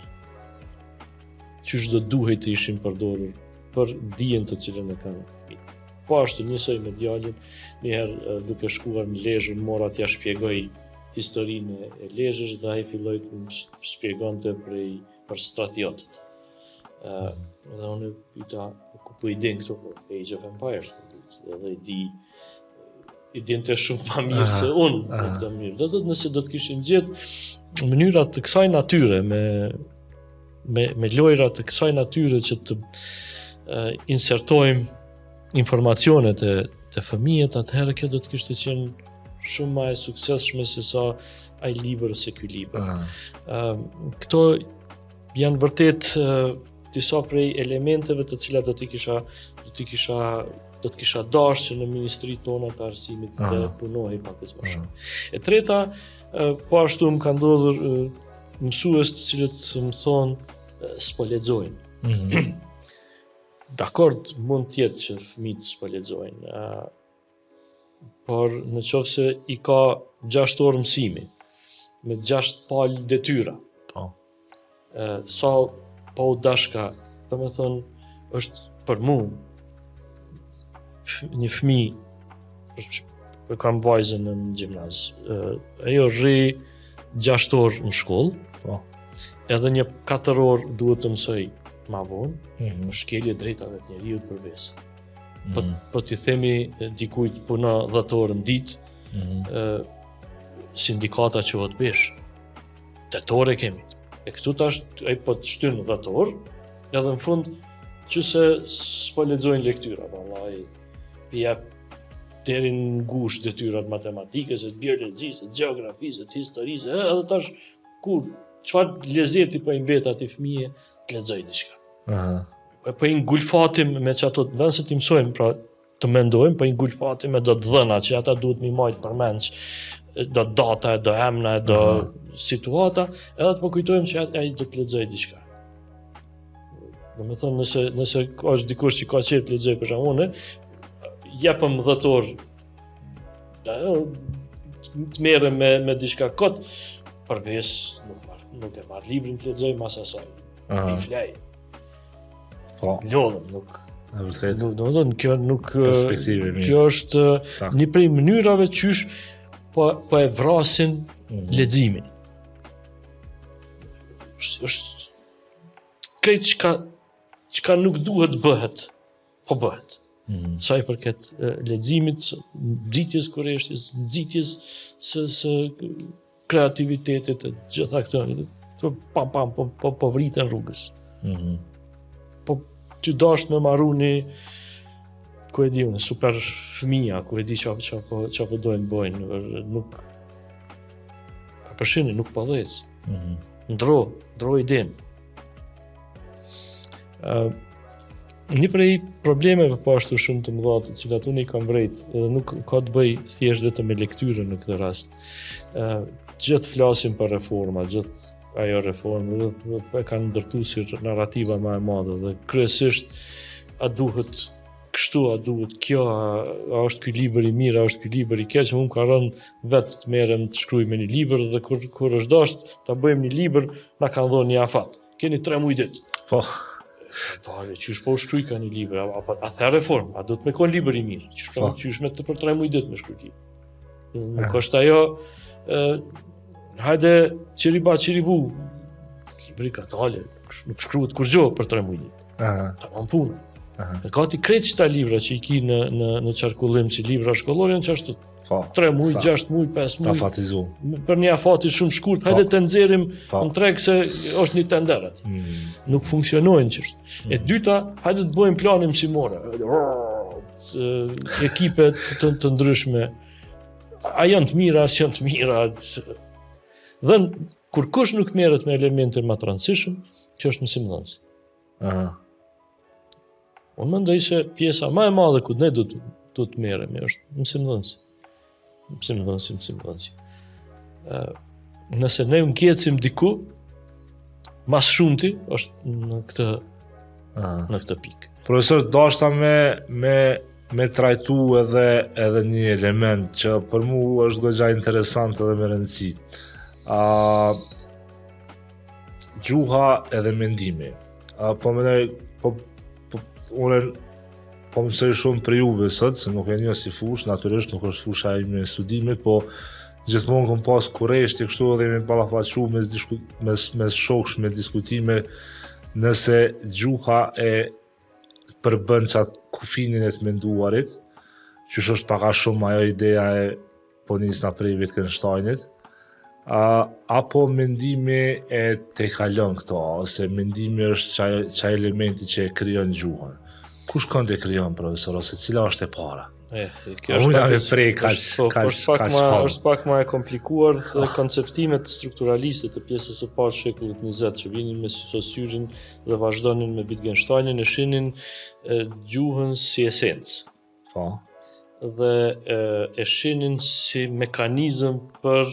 qysh do duhet të ishin përdorur për dijen të cilën e kanë fëmijët. Po ashtu njësoj me djalin, njëherë duke shkuar në Lezhë, mora t'ja shpjegoj historinë e Lezhës dhe ai filloi të më shpjegonte për stratiotët. Dhe unë pyeta ku po i din këto për Age of Empires, edhe i dinte shumë më mirë se unë në këtë mënyrë. Do të thotë nëse do të kishin gjetë mënyra të kësaj natyre me lojra të kësaj natyre që të insertojmë informacionet të fëmijët, atëherë kjo do të kishte qenë shumë më e suksesshme se sa ai libër ose ky libër. Këto janë vërtet disa prej elementeve të cilat do t'i kisha dashur që në ministritë tona të arsimit të punohej pak më shumë. E treta, po ashtu më ka ndodhur mësues të cilët më thonë s'po lexojnë. Dakord, mund t'jetë që fëmijët s'po lexojnë, por në qoftë se i ka 6 orë mësimi, me 6 palë detyra, sa pa u dashka, do me thonë, është për mu, një fëmijë, kam vajzën në gjimnaz, ajo rri 6 orë në shkollë, edhe një 4 orë duhet të mësoj ma vonë, në shkelje drejtave të njeriut për besë. Po t'i themi dikujt puna 10 orë në ditë, sindikata quhet besh. 8 orë kemi. E këtu tash ai po të shtyn 10 orë, edhe në fund që se s'po lexojnë lektyra, vallahi. Jep deri në ngushtë detyrat matematikës, biologjisë, gjeografisë, historisë, edhe tash kur çfarë lezeti po i mbet atij fëmijë të lexojë diçka. Po i ngulfatim me çato vend se ti mësojmë, pra të mendojmë, po i ngulfatim me do të dhëna që ata duhet mi majt përmend, do data, do emra, do situata, edhe të po kujtojmë që ai do të lexojë diçka. Domethënë nëse është dikush që ka qejf të lexojë për shembull, japëm 10 orë të merrem me diçka kot, përveç nuk e marr librin të lexoj mas asaj. I flej. Po. Lodhem, nuk. Në vërtet. Domethënë kjo nuk Perspektive mirë. kjo është një prej mënyrave qysh po e vrasin leximin. Është krejt çka nuk duhet bëhet, po bëhet. Sa i përket leximit, nxitjes kurreshtjes, nxitjes së kreativitetit, të gjitha këto po vriten rrugës. Po ty dasht me marru një, ku e di unë, super fëmija, ku e di qa po dojnë bojnë, nuk përshini, nuk përdhes. Ndro idin. Një prej problemeve po ashtu shumë të mëdha të cilat unë i kam vrejt, nuk ka të bëj thjesht vetëm me lektyrën në këtë rast. Gjithë flasim për reforma, gjithë ajo reformë dhe e kanë ndërtuar si narrativa më e madhe dhe kryesisht a duhet kështu, a duhet kjo, a është ky libër i mirë, a është ky libër i keq, unë ka rënë vetë të merrem të shkruaj me një libër dhe kur është dashur ta bëjmë një libër, na kanë dhënë një afat. Keni 3 muaj ditë. Po. Tale, qysh po shkruaj ka një libër, a the reform, a do të me kon libër i mirë, qysh me të për 3 muaj ditë me shkruaj libër. Nuk është ajo, hajde qiribu, libri ka tale, nuk shkruhet kur gjo për 3 muaj ditë. Tamam punë. Ka ti krejt qëta libra që i ki në qarkullim që libra shkollore janë qashtu 3 muaj, 6 muaj, 5 muaj. Ta fatizu. Për një afatit shumë shkurt, hajde të nxjerrim në treg se është një tenderat. Nuk funksionojnë qështë. E dyta, hajde të bëjmë planin mësimore. Ekipet të ndryshme. A janë të mira, as janë të mira. Dhe kur kush nuk merret me elementin më të rëndësishëm, që është mësimdhënësi. Unë mendoj se pjesa më e madhe ku ne do të merremi është mësimdhënësi. Mësimdhënësi. Nëse ne ngecim diku, mas shumti është në këtë pikë. Profesor, dashta me trajtu edhe një element që për mu është goxha interesant edhe me rëndësi. Gjuha edhe mendimi. Po mendoj, unë po mësoj shumë për juve sot, se nuk e një si fush, natyrisht nuk është fusha ime e studimit, po gjithmonë kom pas kurreshtje kështu edhe me ballafaqu mes shoksh me diskutime, nëse gjuha e përbën qatë kufinin e të menduarit, qysh është paka shumë ajo ideja e po nisna prej Wittgensteinit, apo mendimi e te kalon këto, ose mendimi është qaj elementi që e kryon gjuhën. Kush kënd e kryon, profesor, ose cila është e para? Kjo është pak më e komplikuar dhe konceptimet strukturaliste të pjesës së parë shekullit 20 që vinin me Saussure dhe vazhdonin me Wittgensteinin e shinin gjuhën si esencë. Po. Dhe e shinin si mekanizëm për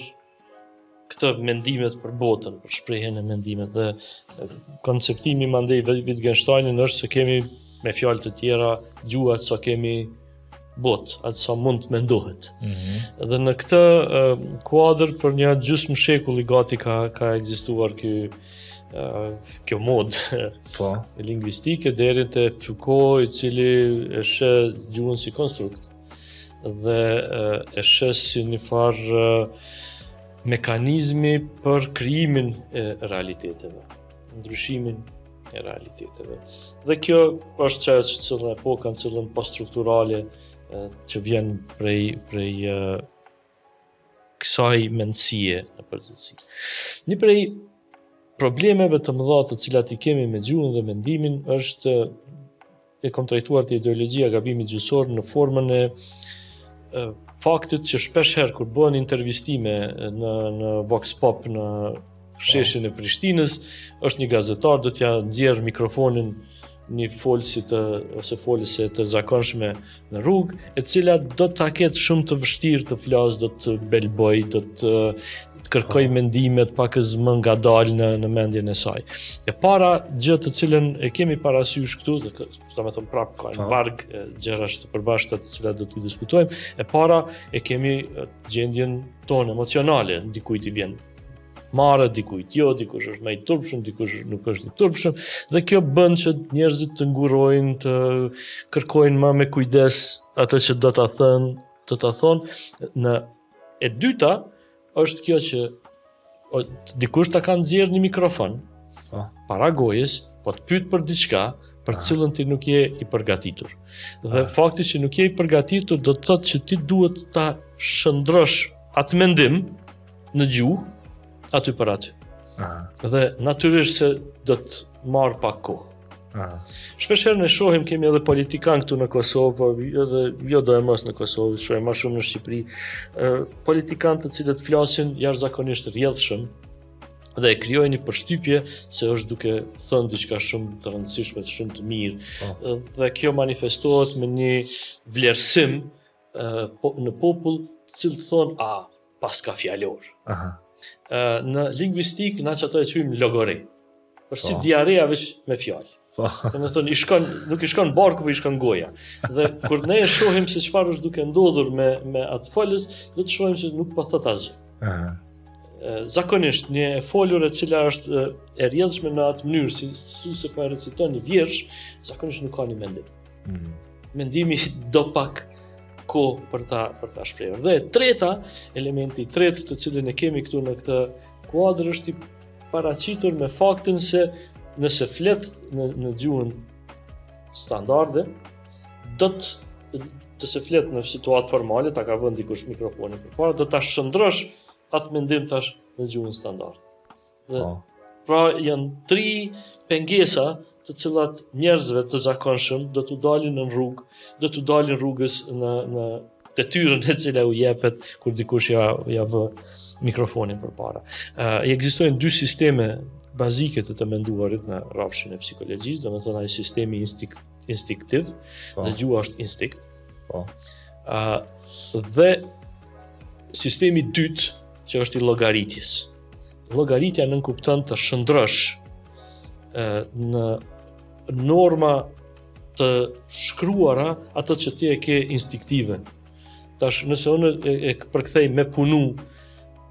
këtë mendimet për botën, për shprehjen e mendimet dhe konceptimi mandej Wittgensteinin është se kemi me fjalë të tjera gjuha sa kemi botë, atë sa mund të mendohet. Dhe në këtë kuadër për një gjysmë shekulli gati ka ekzistuar kjo modë lingvistike deri te Foucault, i cili e sheh gjuhën si konstrukt dhe e sheh si një farë mekanizmi për krijimin e realiteteve, ndryshimin e realiteteve. Dhe kjo është çajo që cillën epokën, cillën poststrukturale që vjen prej kësaj mendësie në përgjithësi. Një prej problemeve të mëdha të cilat i kemi me gjuhën dhe mendimin është e kam trajtuar të ideologjia gabimit gjyqësor në formën e faktit që shpesh herë kur bëhen intervistime në Vox Pop në sheshin e Prishtinës, është një gazetar do t'ja nxjerr mikrofonin një ose folëse të zakonshme në rrugë, e cila do ta ketë shumë të vështirë të flasë, do të belboj, do të kërkoj mendimet pakës më ngadalë në mendjen e saj. E para gjë të cilën e kemi parasysh këtu, do të them prapë ka një varg gjërash të përbashkëta të cilat do t'i diskutojmë. E para e kemi gjendjen tonë emocionale, dikujt i vjen marrë, dikujt jo, dikush është më i turpshëm, dikush nuk është i turpshëm, dhe kjo bën që njerëzit të ngurojnë, të kërkojnë më me kujdes atë që do ta thonë. Në e dyta është kjo që dikush ta ka nxjerrë një mikrofon para gojës, po të pyet për diçka për cilën ti nuk je i përgatitur. Dhe fakti që nuk je i përgatitur do të thotë që ti duhet ta shndrosh atë mendim në gjuhë aty për aty. Dhe natyrisht se do të marr pak kohë. Shpesh herë ne shohim, kemi edhe politikan këtu në Kosovë, po edhe jo do e mos në Kosovë, shohim më shumë në Shqipëri, politikanë të cilët flasin jashtëzakonisht rrjedhshëm dhe e krijojnë një përshtypje se është duke thënë diçka shumë të rëndësishme, shumë të mirë. Dhe kjo manifestohet me një vlerësim në popull, të cilët thonë, paska fjalor. Në lingvistik na çato e quajmë logori. Është si diarea veç me fjalë. Domethënë nuk i shkon barku, po i shkon goja. Dhe kur ne e shohim se çfarë është duke ndodhur me atë folës, do të shohim se nuk po thot asgjë. Zakonisht një e folur e cila është e rrjedhshme në atë mënyrë se po e reciton një vjersh, zakonisht nuk ka një mendim. Mendimi do pak kohë për ta shprehur. Dhe elementi i tretë të cilin e kemi këtu në këtë kuadër është i paraqitur me faktin se nëse flet në gjuhën standarde, se flet në situatë formale, ta ka vënë dikush mikrofonin përpara, do ta shndrosh atë mendim tash në gjuhën standarde. Dhe pra janë 3 pengesa të cilat njerëzve të zakonshëm do t'u dalin në rrugë, do t'u dalin rrugës në detyrën e cila u jepet kur dikush ja vë mikrofonin përpara. Ekzistojnë 2 sisteme bazike të menduarit në rrafshin e psikologjisë, domethënë ai sistemi instinktiv, dhe gjuha është instinkt. Dhe sistemi i dytë që është i llogaritjes. Llogaritja nënkupton të shndrosh në norma të shkruara ato që ti e ke instinktive. Tash nëse unë e përkthej me punu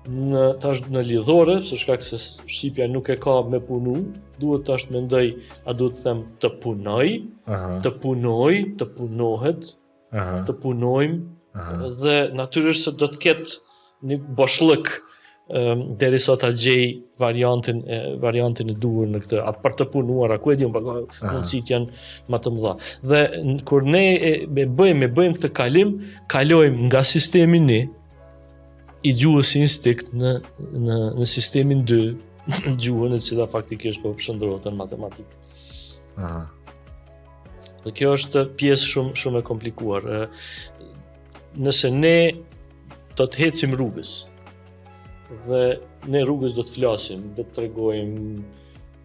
në lidhore, se shkak se shqipja nuk e ka me punu, duhet tash mendoj, a duhet të them të punoj, të punoj, të punohet, të punojmë, dhe natyrisht se do të ketë një boshllëk derisa ta gjej variantin e duhur në këtë, për të punuar, ku e di unë, mundësit janë më të mëdha. Dhe kur ne bëjmë këtë kalim, kalojmë nga sistemi 1 i gjuhës instinkt në sistemin 2, gjuhën e cila faktikisht po përshëndrohet në matematikë. Dhe kjo është pjesë shumë e komplikuar. Nëse ne do të ecim rrugës, dhe ne rrugës do të flasim, do të tregojmë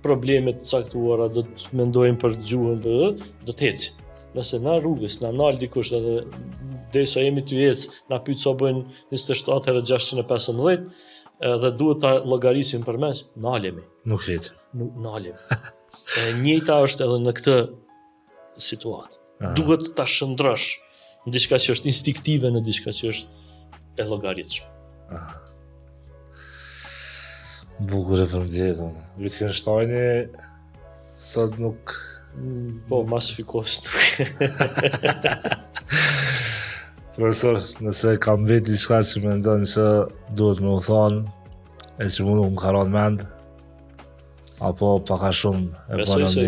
problemet të caktuara, do të mendojmë për gjuhën, do të ecim. Nëse na rrugës na nal dikush edhe derisa jemi ty ec, na pyet sa bëjnë 27 herë 615, dhe duhet ta llogarisim përmes, nalemi. Nuk ecim. Nuk nalemi. E njëjta është edhe në këtë situatë. Duhet ta shndrosh në diçka që është instinktive, në diçka që është e llogaritshme. Bukur e përmëgjetën. Wittgensteini sot nuk... Po, mas fikos nuk. Profesor, nëse kam vetë diçka që me ndonë që duhet me u thonë, e që mundu më karon mend, apo paka shumë e Besoj se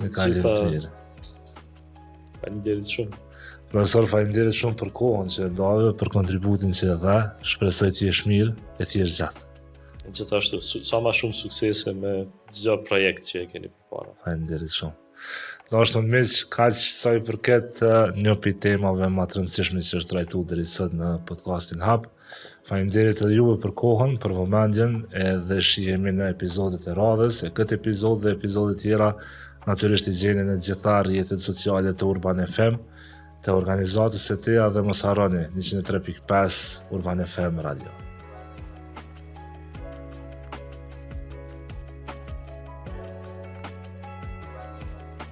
gjitha... Faleminderit shumë. Profesor, faleminderit shumë për kohën që dave, për kontributin që e dha, shpresoj ti jesh mirë e ti jesh gjatë. Gjithashtu, sa ma shumë suksese me çdo projekt që e keni përpara. Faleminderit shumë. Do është në miq, kaq sa i përket një prej temave më të rëndësishme që është trajtuar deri sot në podcastin Hap. Faleminderit edhe juve për kohën, për vëmendjen, edhe shihemi në epizodet e radhës. E këtë epizod dhe epizodet tjera natyrisht i gjeni në gjitha rrjetet sociale të Urban FM, të organizatës së teja, dhe mos harroni 103.5 Urban FM Radio.